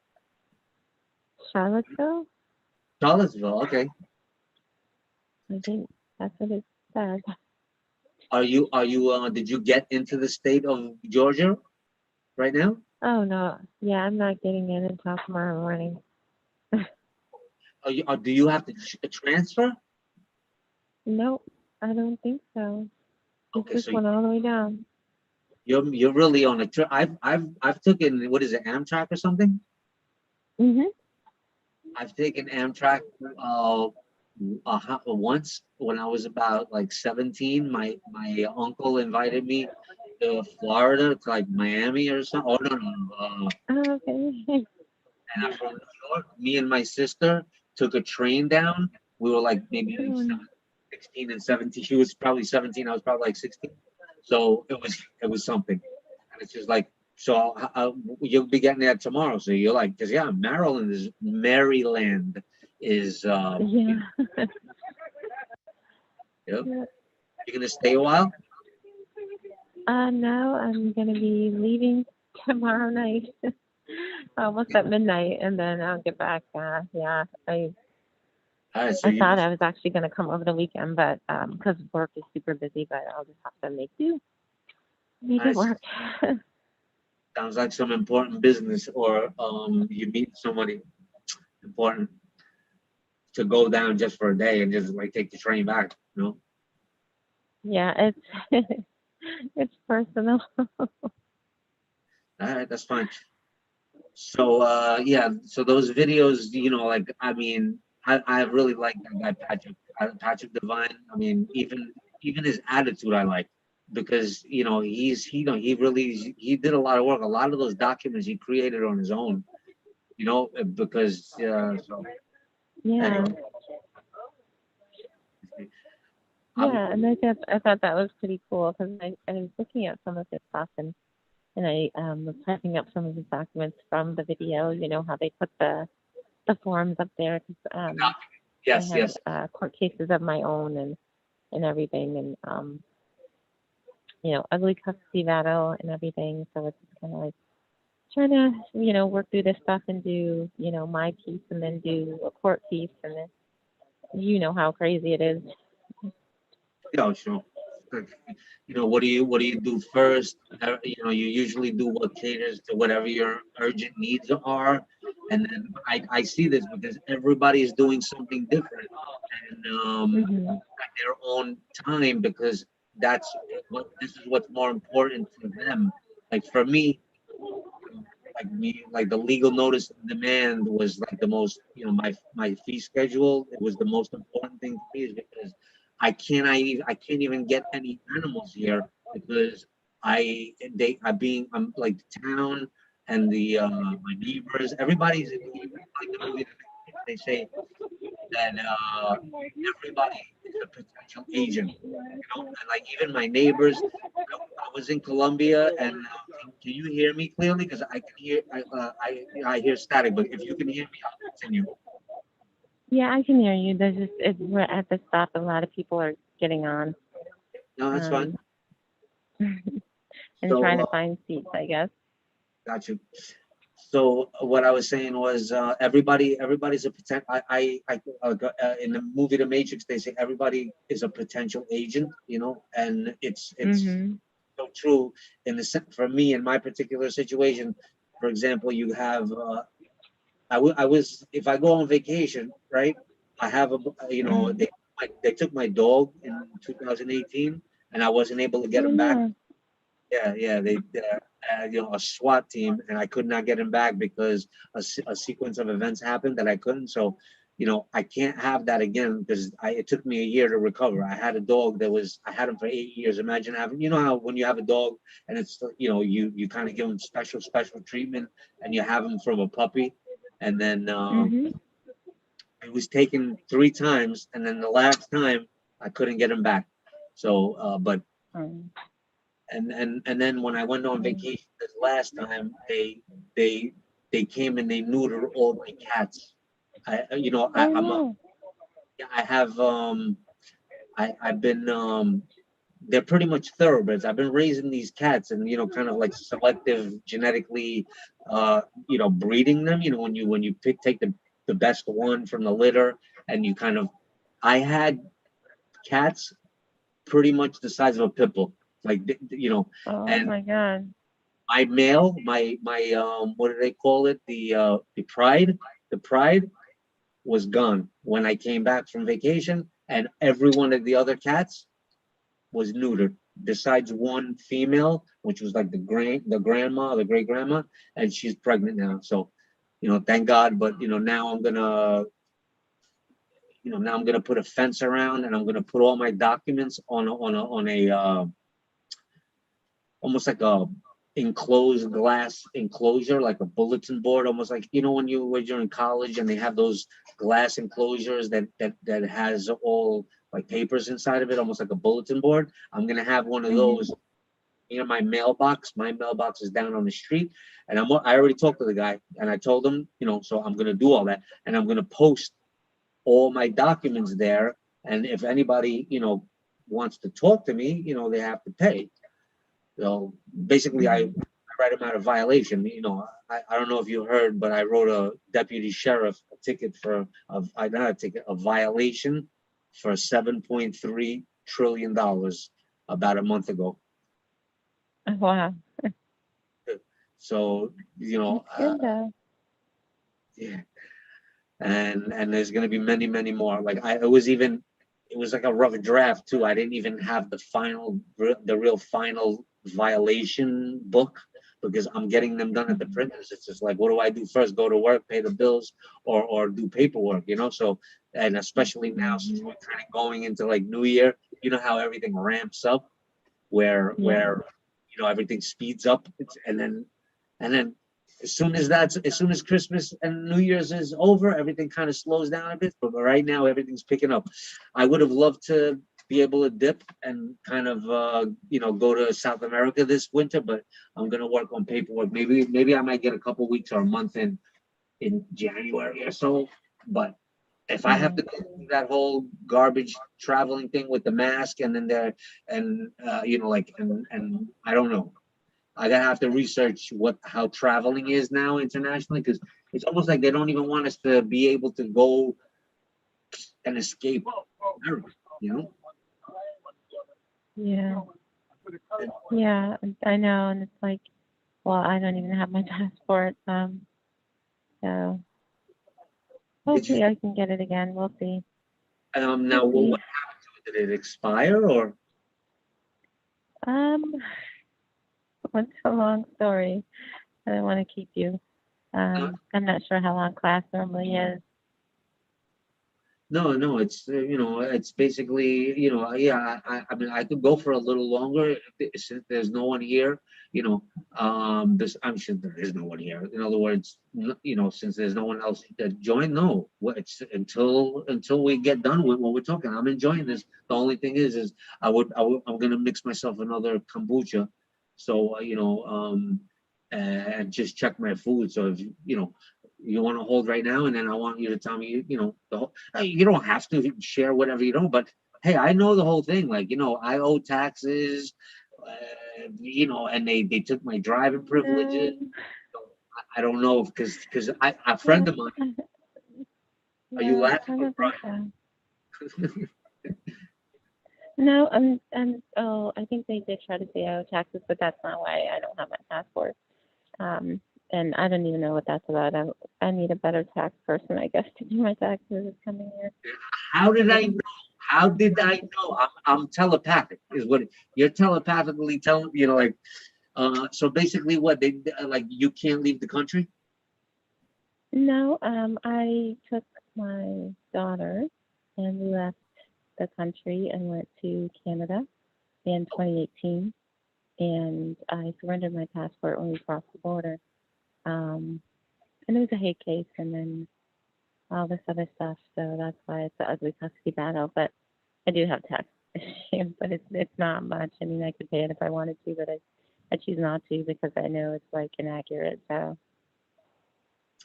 Charlottesville? Charlottesville. Okay. I think that's what it says. Are you did you get into the state of Georgia right now? Oh no. Yeah, I'm not getting in until tomorrow morning. Do you have to transfer? Nope, I don't think so. Okay, This so one all the way down. you're really on a trip. I've taken, what is it, Amtrak or something? Mhm. I've taken Amtrak once when I was about like 17. My uncle invited me to Florida, to like Miami or something. Oh no. Oh, okay. And I'm from New York. Me and my sister took a train down. We were like maybe Mm. 16 and 17. She was probably 17. I was probably like 16. So it was something. And it's just like, so you'll be getting that tomorrow. So you're like, because yeah, Maryland is Yeah. yep. Yeah. You're gonna stay a while? No, I'm gonna be leaving tomorrow night, almost at midnight, and then I'll get back. Yeah, All right, so I you thought I was actually gonna come over the weekend, but because work is super busy, but I'll just have to make do. Make it work. sounds like some important business, or you meet somebody important to go down just for a day and just like take the train back, Yeah, it's it's personal. All right, that's fine. So yeah, so those videos, like I mean, I really like that guy Patrick Devine. I mean, even his attitude I like because he did a lot of work. A lot of those documents he created on his own, because so Yeah, anyway, I'm yeah, and I thought that was pretty cool because I was looking at some of his stuff and I was typing up some of his documents from the video. You know how they put the forms up there because I yes, have yes. court cases of my own and everything and ugly custody battle and everything. So it's just kind of like trying to work through this stuff and do my piece and then do a court piece and then how crazy it is. Yeah, sure. Like, what do you do first? You usually do what caters to whatever your urgent needs are, and then I see this because everybody is doing something different and Hmm. at their own time because this is what's more important to them. Like for me, like the legal notice of demand was like the most, my fee schedule. It was the most important thing to me is because I can't even get any animals here because I'm like the town and the my neighbors, everybody's like the movie they say and everybody is a potential agent. And like even my neighbors. I was in Colombia, and can you hear me clearly? Because I can hear I hear static, but if you can hear me, I'll continue. Yeah, I can hear you. There's just we're at the stop. A lot of people are getting on No, that's fine. um, and So trying to find seats, I guess. got you. So what I was saying was everybody's a potential. In the movie The Matrix, they say everybody is a potential agent, and it's Mhm. so true for me in my particular situation. For example, you have I was if I go on vacation, right? I have Mhm. they took my dog in 2018, and I wasn't able to get Oh him back. no. Yeah, they a SWAT team, and I could not get him back because a sequence of events happened that I couldn't. So, I can't have that again because it took me a year to recover. I had a dog I had him for 8 years. Imagine having, how when you have a dog and it's, you kind of give him special treatment, and you have him from a puppy, and then Mhm. it was taken 3 times, and then the last time I couldn't get him back. So, but Um, and then when I went on vacation this last time, they they came and they neutered all my cats. oh I'm a no. I have I've been they're pretty much thoroughbreds. I've been raising these cats and kind of like selective genetically breeding them. When you take the best one from the litter, and you kind of I had cats pretty much the size of a pit bull, like Oh and my God. my male, my what do they call it? The pride was gone when I came back from vacation, and every one of the other cats was neutered, besides one female, which was like the great grandma, and she's pregnant now. So, thank God. But now I'm gonna put a fence around, and I'm gonna put all my documents on a almost like a enclosed glass enclosure, like a bulletin board, almost like when you're in college and they have those glass enclosures that has all like papers inside of it, almost like a bulletin board. I'm gonna have one of Mhm. those near my mailbox. My mailbox is down on the street, and I already talked to the guy, and I told him, so I'm gonna do all that, and I'm gonna post all my documents there, and if anybody wants to talk to me, they have to pay. So basically, I Mhm. write him out of violation. I don't know if you heard, but I wrote a deputy sheriff a ticket not a ticket, a violation for $7.3 trillion about a month ago. Oh, wow. So That's good though. yeah, and there's gonna be many more. Like it was like a rough draft too. I didn't even have the real final violation book because I'm getting them done at the Mhm. printers. It's just like, what do I do first? Go to work, pay the bills, or do paperwork, So, and especially now since Mhm. we're kind of going into like New Year, you know how everything ramps up, where Yeah. everything speeds up, and then as soon as Christmas and New Year's is over, everything kind of slows down a bit. But right now, everything's picking up. I would have loved to be able to dip and kind of go to South America this winter, but I'm gonna work on paperwork. Maybe I might get a couple weeks or a month in January or so. But if I have Yeah. to go through that whole garbage traveling thing with the mask, and then there and like and I don't know. I gotta have to research how traveling is now internationally, because it's almost like they don't even want us to be able to go and escape America, you know? Yeah. And Yeah. I know, and it's like, well, I don't even have my passport. So did you hopefully I can get it again. We'll see. now We'll what see. happened to it? Did it expire or Um, what's a long story? I don't want to keep you. uh, I'm not sure how long class normally is. No, it's it's basically yeah. I mean, I could go for a little longer since there's no one here. This I'm sure there is no one here. In other words, since there's no one else that joined, no. It's until we get done with what we're talking. I'm enjoying this. The only thing is I'm gonna mix myself another kombucha, so and just check my food. So if you want to hold right now, and then I want you to tell me, the whole. You don't have to share whatever you don't, but hey, I know the whole thing. Like, I owe taxes, and they took my driving privileges. So I don't know because a friend of mine. Are you Yeah, laughing or probably so. No, I think they did try to say I owe taxes, but that's not why I don't have my passport. Um, and I don't even know what that's about. I need a better tax person, I guess, to do my taxes this coming year. How did I know? How did I know? I'm telepathic, is what you're telepathically telling. Like, so basically, what they like, you can't leave the country. No, I took my daughter and we left the country and went to Canada in 2018, and I surrendered my passport when we crossed the border. And it was a hate case, and then all this other stuff. So that's why it's an ugly custody battle. But I do have tax issues, but it's not much. I mean, I could pay it if I wanted to, but I choose not to because I know it's like inaccurate. So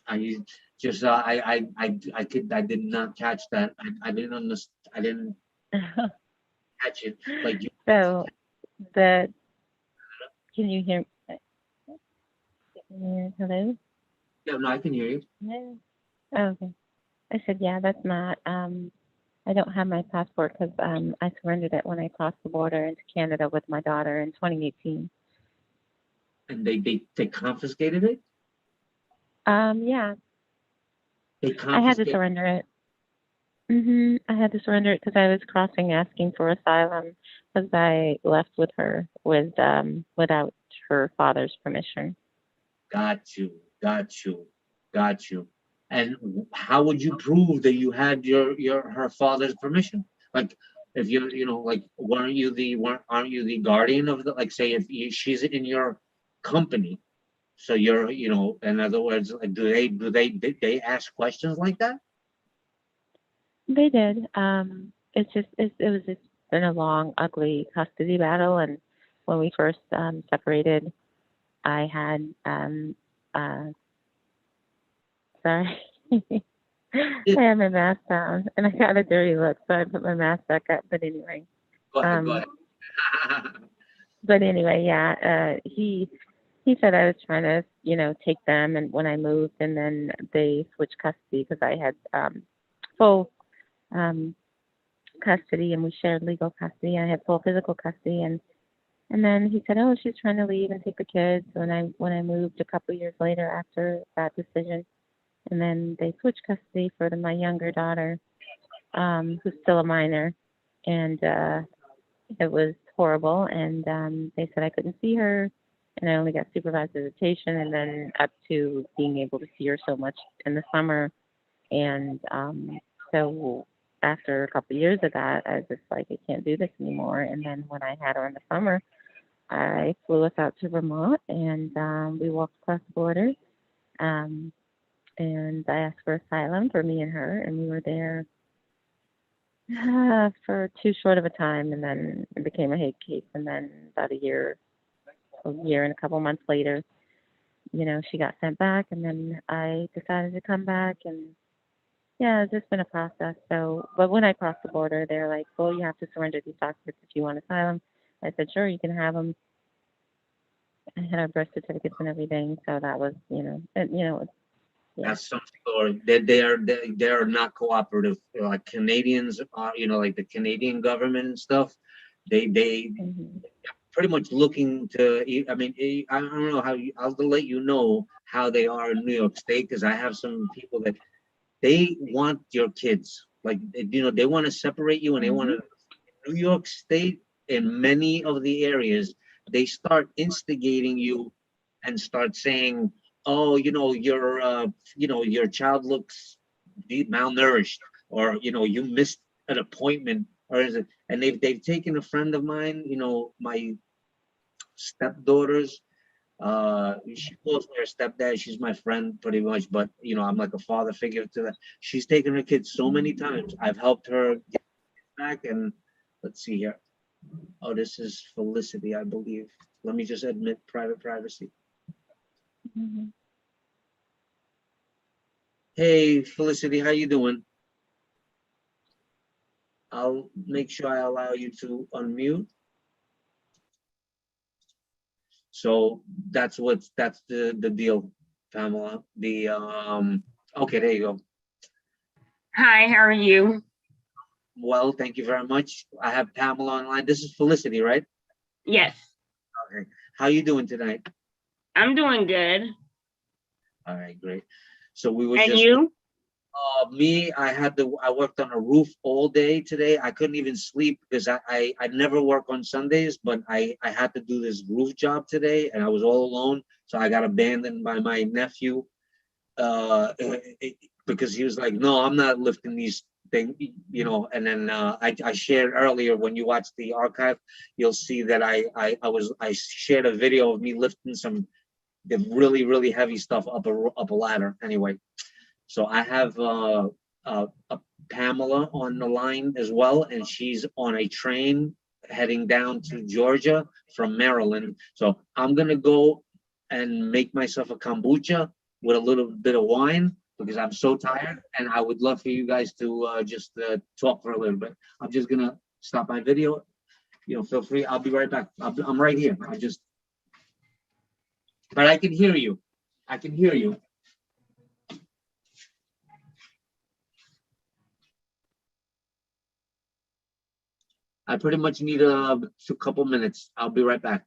I just I did not catch that. I didn't understand. I didn't catch it. Like you. so the can you hear? Hello? Yeah, no, I can hear you. No. Oh, okay. I said, yeah, that's not. I don't have my passport because I surrendered it when I crossed the border into Canada with my daughter in 2018. And they confiscated it. Yeah, They I had to confiscated. surrender it. I had to surrender it because I was crossing asking for asylum because I left with her without her father's permission. Got you. Got you. Got you. And how would you prove that you had your her father's permission? Like, if like, aren't you the guardian of the, like, say if she's in your company, so you're, in other words, like, did they ask questions like that? They did. It was just been a long, ugly custody battle, and when we first separated, I had uh sorry. Yeah, I had my mask down and I got a dirty look, so I put my mask back up. But anyway, go ahead, go um, ahead. yeah, he said I was trying to, take them, and when I moved, and then they switched custody because I had full um custody, and we shared legal custody. I had full physical custody, and then he said, "Oh, she's trying to leave and take the kids." When I moved a couple of years later after that decision, and then they switched custody for my younger daughter, who's still a minor, and it was horrible. And they said I couldn't see her, and I only got supervised visitation, and then up to being able to see her so much in the summer. And so after a couple of years of that, I was just like, I can't do this anymore. And then when I had her in the summer, I flew us out to Vermont, and we walked across the border. Um, and I asked for asylum for me and her, and we were there for too short of a time, and then it became a hate case. And then about a year and a couple months later, she got sent back, and then I decided to come back, and yeah, it's just been a process. So, but when I crossed the border, they're like, "Well, you have to surrender these documents if you want asylum." I said, "Sure, you can have them." I had our birth certificates and everything, so that was, yeah. That's something, or they are not cooperative. Like Canadians are, like the Canadian government and stuff. They hmm pretty much looking to. I mean, I don't know how I'll let you know how they are in New York State, because I have some people that they want your kids. Like, they want to separate you, and they want hmm to. New York State, in many of the areas, they start instigating you and start saying, "Oh, your child looks malnourished. or you missed an appointment, or is it? And they've taken a friend of mine, my stepdaughters. She calls me her stepdad. She's my friend pretty much, but I'm like a father figure to that. She's taken her kids so many times. I've helped her get back, and let's see here. Oh, this is Felicity, I believe. Let me just admit private privacy. Mhm. Hey, Felicity, how you doing? I'll make sure I allow you to unmute. So that's the deal, Pamela. Okay, there you go. Hi, how are you? Well, thank you very much. I have Pamela online. This is Felicity, right? Yes, Okay. How you doing tonight? I'm doing good. All right, great. So we were And just you? me. I worked on a roof all day today. I couldn't even sleep because I never work on Sundays, but I had to do this roof job today, and I was all alone. So I got abandoned by my nephew because he was like, "No, I'm not lifting these things," And then I shared earlier, when you watch the archive, you'll see that I shared a video of me lifting some the really heavy stuff up a ladder. Anyway, so I have a Pamela on the line as well, and she's on a train heading down to Georgia from Maryland. So I'm gonna go and make myself a kombucha with a little bit of wine because I'm so tired, and I would love for you guys to just talk for a little bit. I'm just gonna stop my video. Feel free. I'll be right back. I'm right here. But I can hear you. I can hear you. I pretty much need a couple minutes. I'll be right back.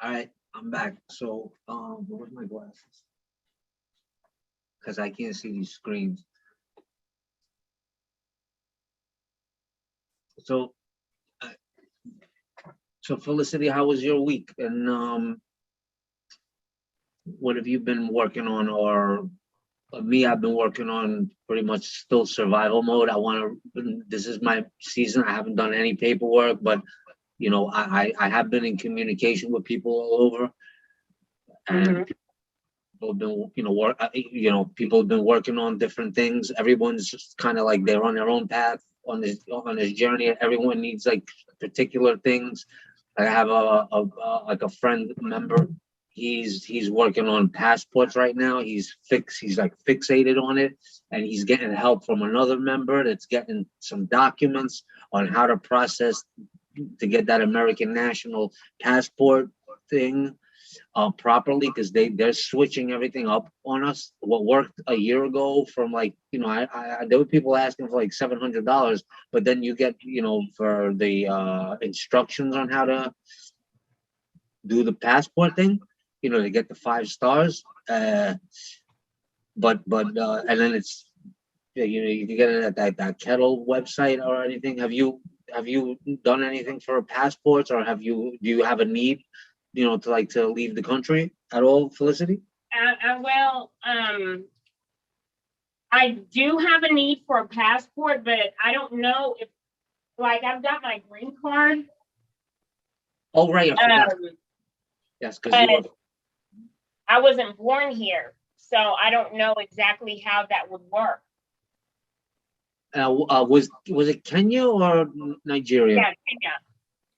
All right, I'm back. So, where's my glasses? Because I can't see these screens. So, uh, so Felicity, how was your week? And what have you been working on? Or me, I've been working on pretty much still survival mode. This is my season. I haven't done any paperwork, but you know, I have been in communication with people all over, and people have been, people have been working on different things. Everyone's just kind of like they're on their own path on this journey. Everyone needs like particular things. I have a friend member. He's working on passports right now. He's like fixated on it, and he's getting help from another member that's getting some documents on how to process to get that American national passport thing properly, because they're switching everything up on us. What worked a year ago from like, there were people asking for like $700, but then you get, for the instructions on how to do the passport thing, to get the 5 stars. But and then it's, you can get it at that Kettle website or anything. Have you done anything for passports, or do you have a need, to leave the country at all, Felicity? Well, I do have a need for a passport, but I don't know if, like, I've got my green card. Oh, right. Yes, because I wasn't born here, so I don't know exactly how that would work. was it Kenya or Nigeria? Yeah, Kenya.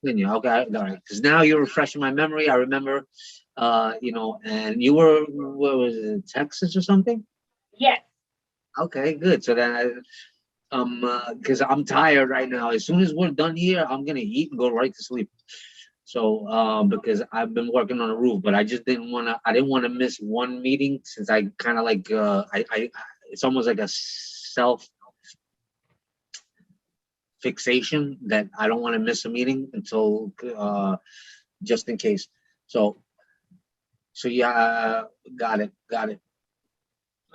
Kenya. Okay, all right. Because now you're refreshing my memory. I remember, and you were, what was it, Texas or something? Yes. Okay, good. So then, because I'm tired right now. As soon as we're done here, I'm gonna eat and go right to sleep. So, because I've been working on a roof, but I just didn't want to. I didn't want to miss one meeting, since I kind of like, it's almost like a self fixation that I don't want to miss a meeting until, just in case. So yeah, got it.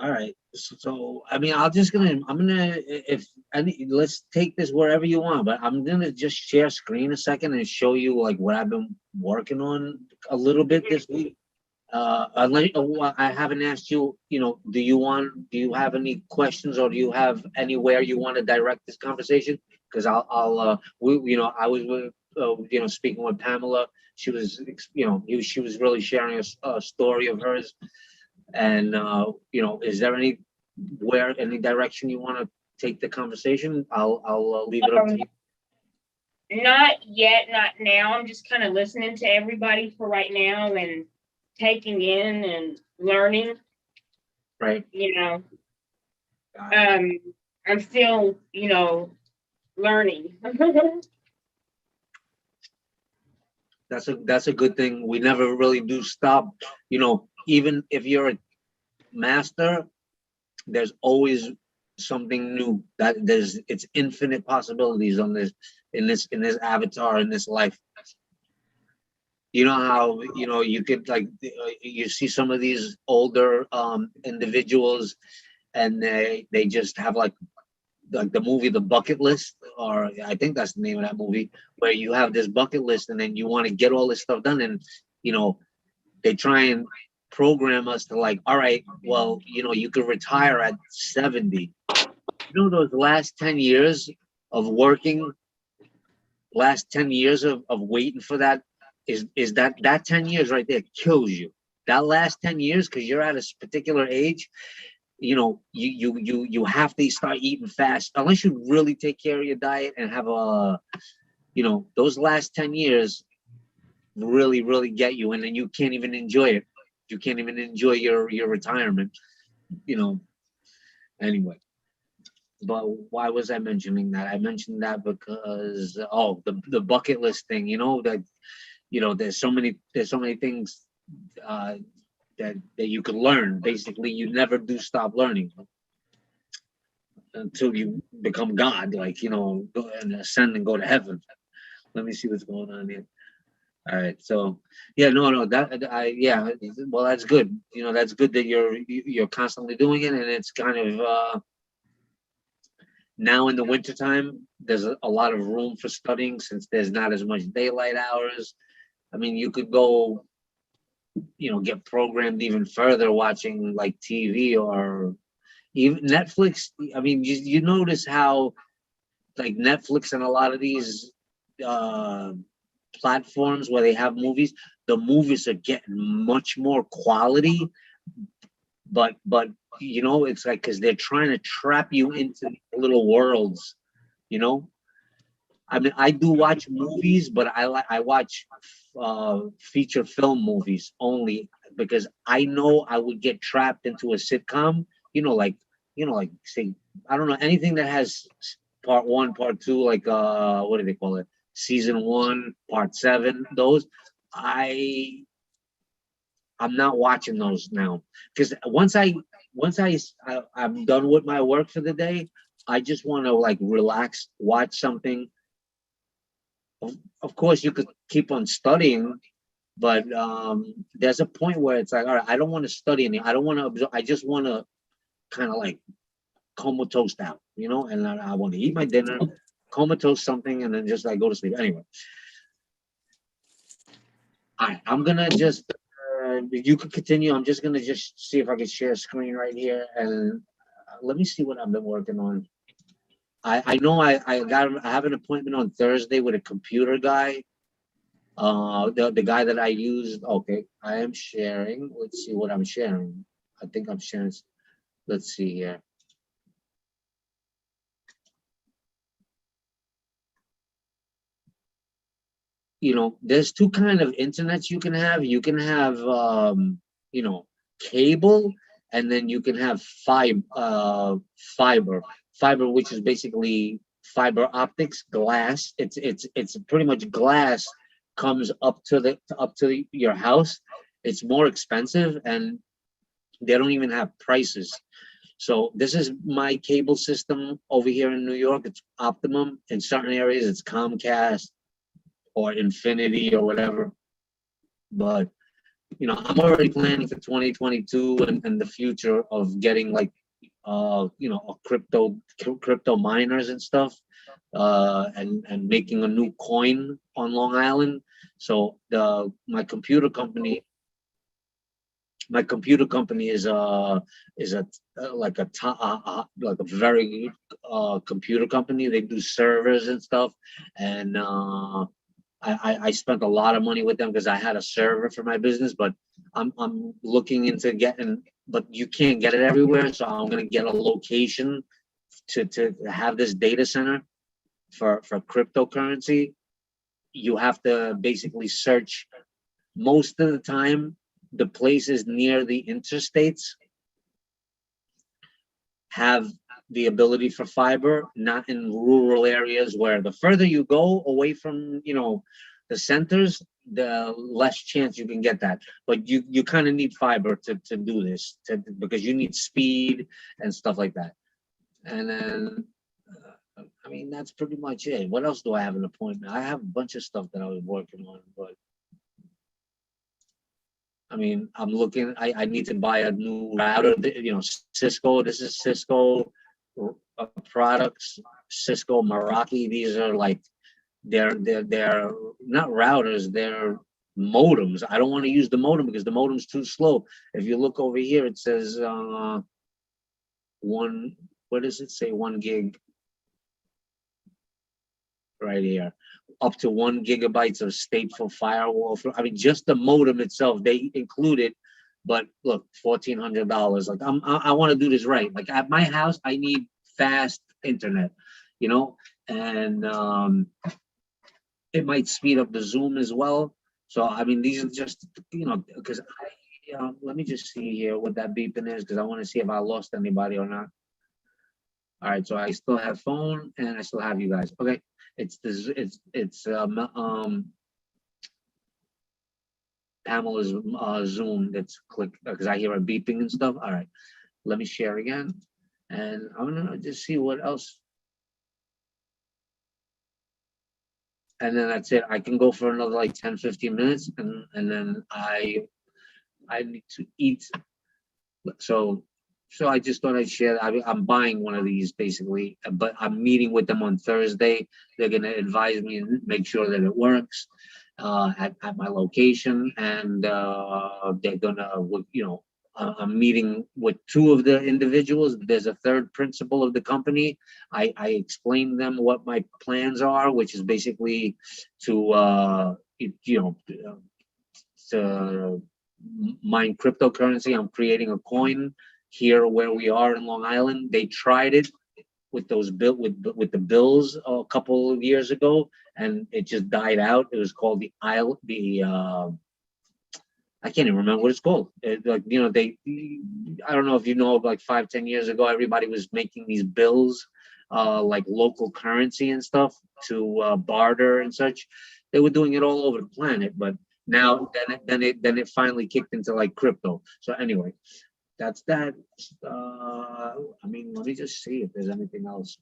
All right. So I mean, I'm gonna, if any, let's take this wherever you want, but I'm gonna just share screen a second and show you like what I've been working on a little bit this week. I haven't asked you, do you have any questions, or do you have anywhere you want to direct this conversation? Because I was with, speaking with Pamela. She was, she was really sharing a story of hers. And, is there any direction you want to take the conversation? I'll leave it up to you. Not yet, not now. I'm just kind of listening to everybody for right now and taking in and learning. Right. I'm still, learning. That's a good thing. We never really do stop. Even if you're a master, there's always something new. It's infinite possibilities on this in this avatar, in this life. You know how, you could like, you see some of these older individuals, and they just have like the movie The Bucket List, or I think that's the name of that movie, where you have this bucket list and then you want to get all this stuff done, and they try and program us to like, all right, well, you could retire at 70. Those last 10 years of working, last 10 years of waiting for that, is that 10 years right there kills you. That last 10 years, because you're at a particular age, you have to start eating fast, unless you really take care of your diet and have those last 10 years really, really get you, and then you can't even enjoy it. You can't even enjoy your retirement, anyway. But why was I mentioning that? I mentioned that because, the bucket list thing, that, there's so many things that you could learn. Basically, you never do stop learning until you become God, like, go and ascend and go to heaven. Let me see what's going on here. All right. So yeah, no, yeah. Well, that's good. You know, that's good that you're constantly doing it, and it's kind of now in the wintertime, there's a lot of room for studying since there's not as much daylight hours. I mean, you could go, get programmed even further watching like TV or even Netflix. I mean, you notice how like Netflix and a lot of these uh, platforms where they have movies, the movies are getting much more quality, but it's like because they're trying to trap you into little worlds, you know. I mean, I do watch movies, but I watch feature film movies only because I know I would get trapped into a sitcom. Like say I don't know anything that has part one, part two, like what do they call it? Season one, part seven. Those I I'm not watching those now because I'm done with my work for the day, I just want to like relax, watch something. Of course, you could keep on studying, but there's a point where it's like, all right, I don't want to study any. I don't want to absorb. I just want to kind of like comatose out, and I want to eat my dinner, comatose something, and then just like go to sleep. Anyway, I'm gonna just. You could continue. I'm just gonna just see if I can share a screen right here, and let me see what I've been working on. I know I have an appointment on Thursday with a computer guy. The guy that I used. Okay, I am sharing. Let's see what I'm sharing. I think I'm sharing. Let's see here. There's two kind of internets you can have. You can have cable, and then you can have fiber, which is basically fiber optics glass. It's pretty much glass comes up to your house. It's more expensive, and they don't even have prices. So this is my cable system over here in New York. It's Optimum. In certain areas, it's Comcast or Infinity or whatever. But I'm already planning for 2022 and the future of getting like a crypto miners and stuff, and making a new coin on Long Island. So my computer company is a like like a very good computer company. They do servers and stuff, and I spent a lot of money with them because I had a server for my business, but I'm looking into getting, but you can't get it everywhere, so I'm gonna get a location to have this data center for cryptocurrency. You have to basically search most of the time. The places near the interstates have the ability for fiber, not in rural areas where the further you go away from, the centers, the less chance you can get that. But you kind of need fiber to do this, because you need speed and stuff like that. And then, I mean, that's pretty much it. What else do I have an appointment? I have a bunch of stuff that I was working on, but I mean, I'm looking, I need to buy a new router, Cisco. This is Cisco products, Cisco Meraki. These are like, they're not routers, they're modems. I don't want to use the modem because the modem's too slow. If you look over here, it says what does it say? 1 gig right here. Up to 1 gigabytes of stateful firewall. I mean, just the modem itself, they include it. But look, $1,400. Like I want to do this right. Like at my house, I need fast internet, and it might speed up the Zoom as well. So I mean, these are just because let me just see here what that beeping is, because I want to see if I lost anybody or not. All right, so I still have phone and I still have you guys. Okay. Pamela's Zoom that's click because I hear a beeping and stuff. All right, let me share again, and I'm gonna just see what else. and then that's it. I can go for another like 10, 15 minutes, and then I need to eat. So I just thought I'd share that. I'm buying one of these basically, but I'm meeting with them on Thursday. They're gonna advise me and make sure that it works at my location, and they're gonna, I'm meeting with two of the individuals. There's a third principal of the company. I explained them what my plans are, which is basically to to mine cryptocurrency. I'm creating a coin here where we are in Long Island. They tried it with those with the bills a couple of years ago, and it just died out. It was called I can't even remember what it's called. I don't know if you know, like 5-10 years ago, everybody was making these bills, like local currency and stuff to barter and such. They were doing it all over the planet, but now then it finally kicked into like crypto. So anyway, that's that. I mean, let me just see if there's anything else.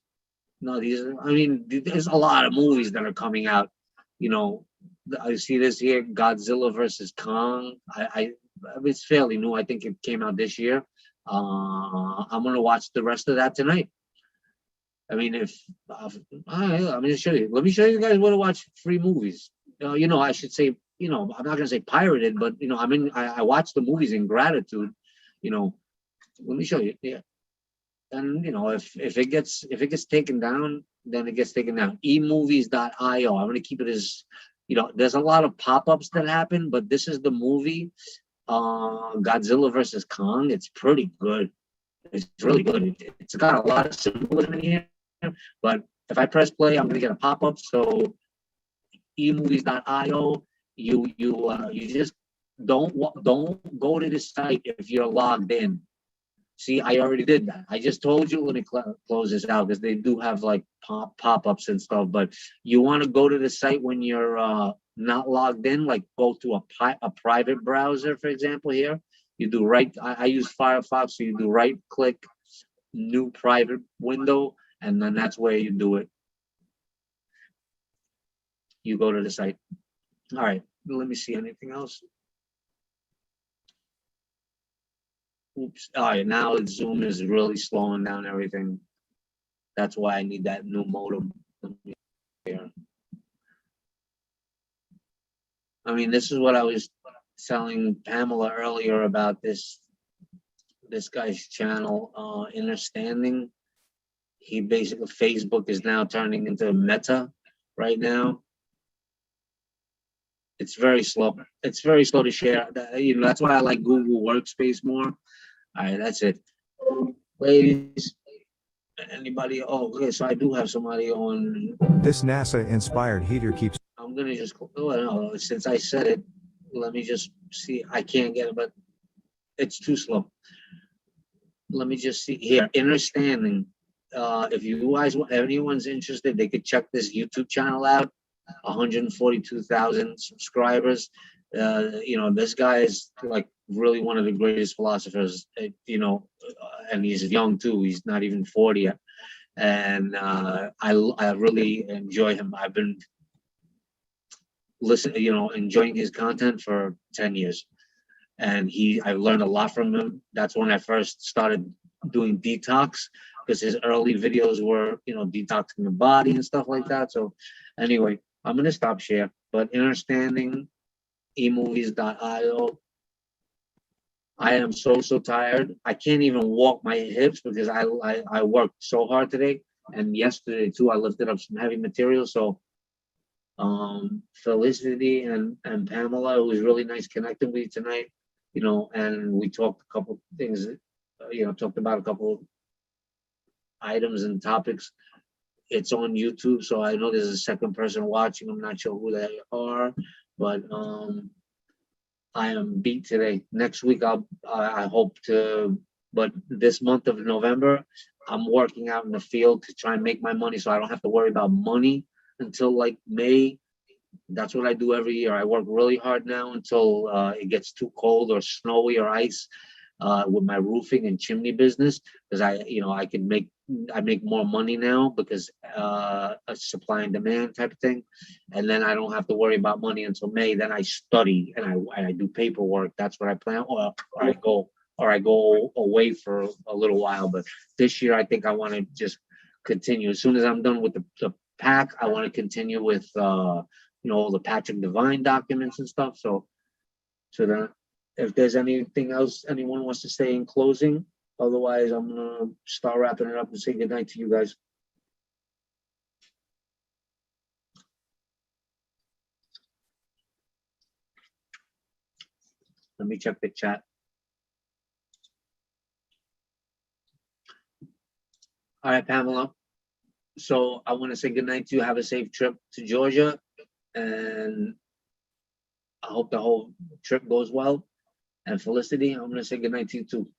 No, there's a lot of movies that are coming out. I see this here, Godzilla versus Kong. It's fairly new. I think it came out this year. I'm gonna watch the rest of that tonight. I mean, I'm gonna show you. Let me show you guys where to watch free movies. I should say, I'm not gonna say pirated, but I watch the movies in gratitude. Let me show you. Yeah. And if it gets taken down, then it gets taken down. eMovies.io. I'm gonna keep it as, there's a lot of pop-ups that happen, but this is the movie, Godzilla versus Kong. It's pretty good. It's really good. It's got a lot of symbolism in here, but if I press play, I'm gonna get a pop-up. So eMovies.io. You just don't go to this site if you're logged in. See, I already did that. I just told you. Let me close this out because they do have like pop-ups and stuff. But you want to go to the site when you're not logged in, like go to a private browser, for example. Here, you do I use Firefox, so you do right-click, new private window, and then that's where you do it. You go to the site. All right. Let me see anything else. Oops. All right, now Zoom is really slowing down everything. That's why I need that new modem. I mean, this is what I was telling Pamela earlier about this guy's channel, Understanding. He basically, Facebook is now turning into Meta right now. It's very slow. It's very slow to share. That's why I like Google Workspace more. All right, that's it. Ladies, anybody? Oh, okay, so I do have somebody on. This NASA-inspired heater keeps... I'm going to just, no, since I said it, let me just see. I can't get it, but it's too slow. Let me just see here. Understanding. If you guys, if anyone's interested, they could check this YouTube channel out. 142,000 subscribers. This guy is like really one of the greatest philosophers, and he's young too. He's not even 40 yet. And I really enjoy him. I've been enjoying his content for 10 years. And I've learned a lot from him. That's when I first started doing detox, because his early videos were, detoxing the body and stuff like that. So anyway, I'm going to stop share, but Understanding, eMovies.io. I am so tired. I can't even walk my hips because I worked so hard today. And yesterday too, I lifted up some heavy material. So Felicity and Pamela, it was really nice connecting with you tonight, and we talked a couple things, talked about a couple items and topics. It's on YouTube, so I know there's a second person watching. I'm not sure who they are, but I am beat today. Next week, I hope to, but this month of November, I'm working out in the field to try and make my money, so I don't have to worry about money until like May. That's what I do every year. I work really hard now until it gets too cold or snowy or ice with my roofing and chimney business, because I can make I make more money now because a supply and demand type of thing, and then I don't have to worry about money until May. Then I study and I do paperwork. That's what I plan, or I go away for a little while. But this year, I think I want to just continue. As soon as I'm done with the pack, I want to continue with the Patrick Devine documents and stuff. So that if there's anything else anyone wants to say in closing. Otherwise, I'm gonna start wrapping it up and say goodnight to you guys. Let me check the chat. All right, Pamela. So I want to say goodnight to you. Have a safe trip to Georgia, and I hope the whole trip goes well. And Felicity, I'm gonna say goodnight to you too.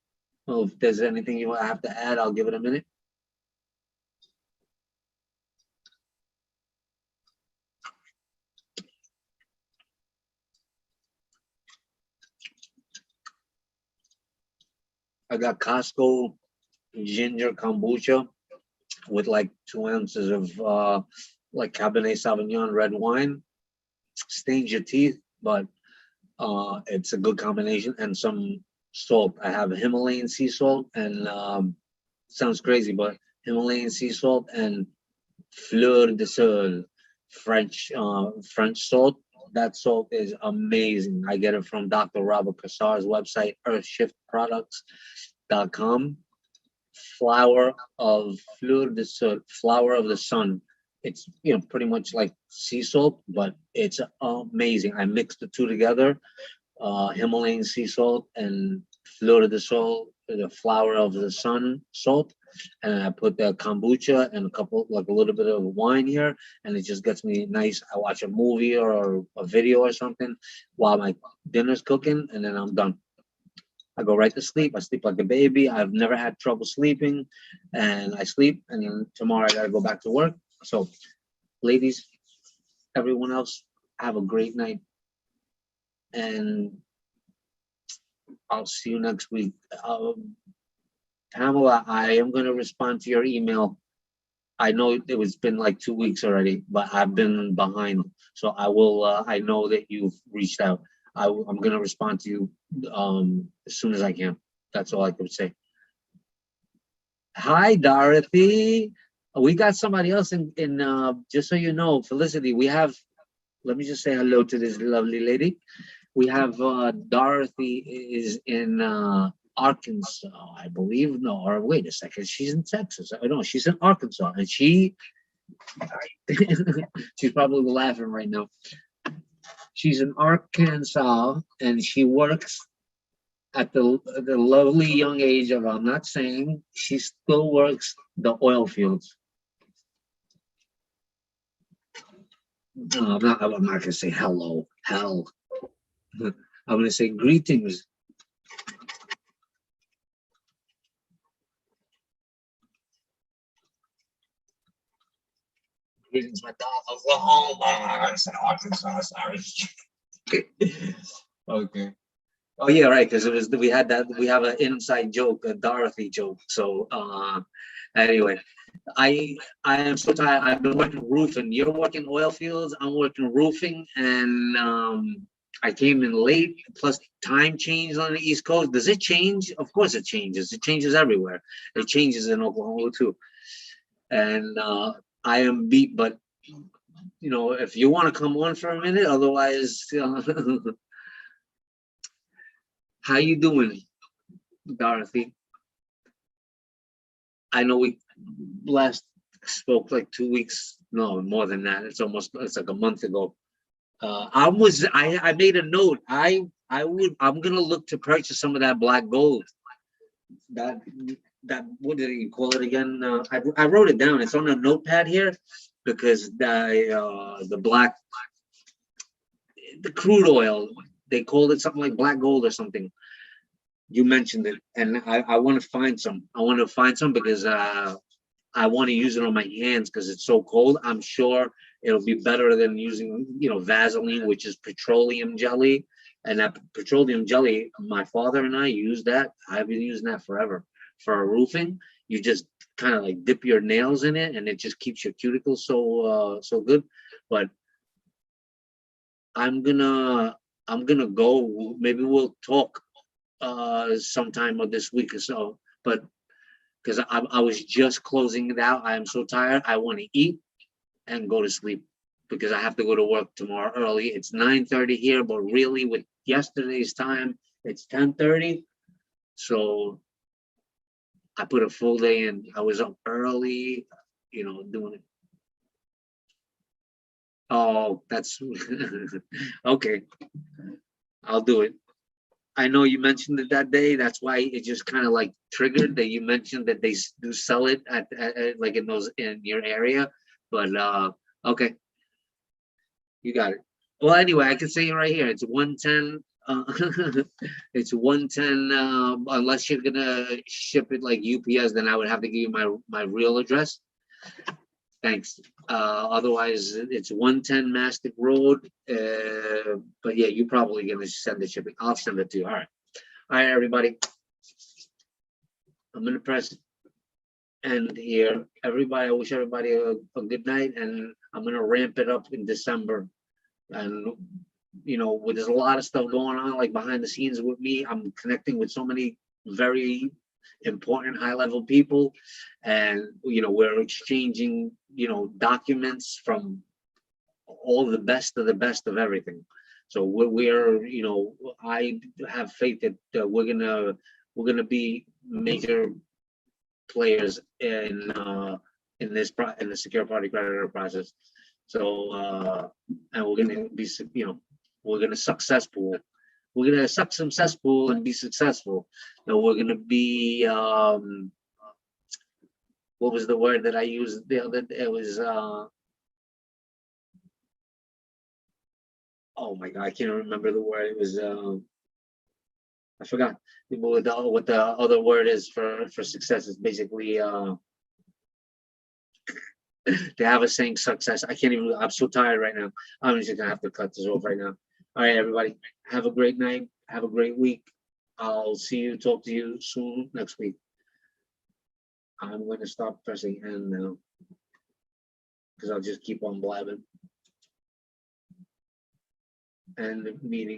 Well, if there's anything you have to add, I'll give it a minute. I got Costco ginger kombucha with like 2 ounces of like Cabernet Sauvignon red wine. Stains your teeth, but it's a good combination, and some salt. I have Himalayan sea salt and sounds crazy, but Himalayan sea salt and fleur de sel, French salt. That salt is amazing. I get it from Dr. Robert Cassar's website, earthshiftproducts.com. Flower of fleur de sel, flower of the sun. It's pretty much like sea salt, but it's amazing. I mixed the two together, Himalayan sea salt and fleur de sel, the flower of the sun salt, and I put the kombucha and a little bit of wine here, and it just gets me nice. I watch a movie or a video or something while my dinner's cooking, and then I'm done. I go right to sleep. I sleep like a baby. I've never had trouble sleeping, and I sleep, and then tomorrow I gotta go back to work. So, ladies, everyone else, have a great night, and I'll see you next week. Pamela, I am going to respond to your email. I know it's been like 2 weeks already, but I've been behind. So I will, I know that you've reached out. I'm going to respond to you as soon as I can. That's all I could say. Hi, Dorothy. We got somebody else in just so you know, Felicity, let me just say hello to this lovely lady. We have Dorothy is in Arkansas, I believe. No, or wait a second, she's in Texas. No, she's in Arkansas, and she's probably laughing right now. She's in Arkansas, and she works at the lovely young age of, I'm not saying, she still works the oil fields. No, I'm not gonna say hello, hell. I'm gonna say greetings. Greetings, my dog, Oklahoma. I said Arkansas, sorry. Okay. Oh yeah, right. Because we have an inside joke, a Dorothy joke. So anyway, I am so tired. I've been working roofing. You're working oil fields. I'm working roofing, and I came in late. Plus, time changed on the East Coast. Does it change? Of course, it changes. It changes everywhere. It changes in Oklahoma too. And I am beat, but if you want to come on for a minute, otherwise. How you doing, Dorothy? I know we last spoke like 2 weeks, no, more than that. It's like a month ago. I made a note. I'm gonna look to purchase some of that black gold. That what did you call it again? I wrote it down. It's on a notepad here because the crude oil. They called it something like black gold or something. You mentioned it, and I want to find some. I want to find some because I want to use it on my hands because it's so cold. I'm sure it'll be better than using, Vaseline, which is petroleum jelly. And that petroleum jelly, my father and I use that. I've been using that forever for roofing. You just kind of like dip your nails in it, and it just keeps your cuticles so good. But I'm gonna go. Maybe we'll talk sometime of this week or so. But because I was just closing it out, I am so tired. I want to eat and go to sleep because I have to go to work tomorrow early. It's 9:30 here, but really with yesterday's time, it's 10:30. So I put a full day in. I was up early, doing it. Oh, that's okay. I'll do it. I know you mentioned it that day. That's why it just kind of like triggered that you mentioned that they do sell it at like in your area. But okay, you got it. Well, anyway, I can say it right here. It's 110. It's 110. Unless you're gonna ship it like UPS, then I would have to give you my real address. Thanks. Otherwise, it's 110 Mastic Road. But yeah, you're probably gonna send the shipping. I'll send it to you. All right, everybody. I'm gonna press end here. Everybody, I wish everybody a good night, and I'm gonna ramp it up in December. And there's a lot of stuff going on, like behind the scenes with me. I'm connecting with so many very important high-level people, and we're exchanging documents from all the best of everything. So we're I have faith that we're gonna be major players in the secure party creditor process. So and we're gonna be we're gonna successful. We're gonna successful and be successful. And we're gonna be what was the word that I used the other day? It was oh my god, I can't remember the word. It was I forgot what the other word is for success. Is basically to have a saying success. I can't even. I'm so tired right now. I'm just gonna have to cut this off right now. All right, everybody. Have a great night. Have a great week. I'll talk to you soon next week. I'm going to stop pressing end now because I'll just keep on blabbing. End meeting.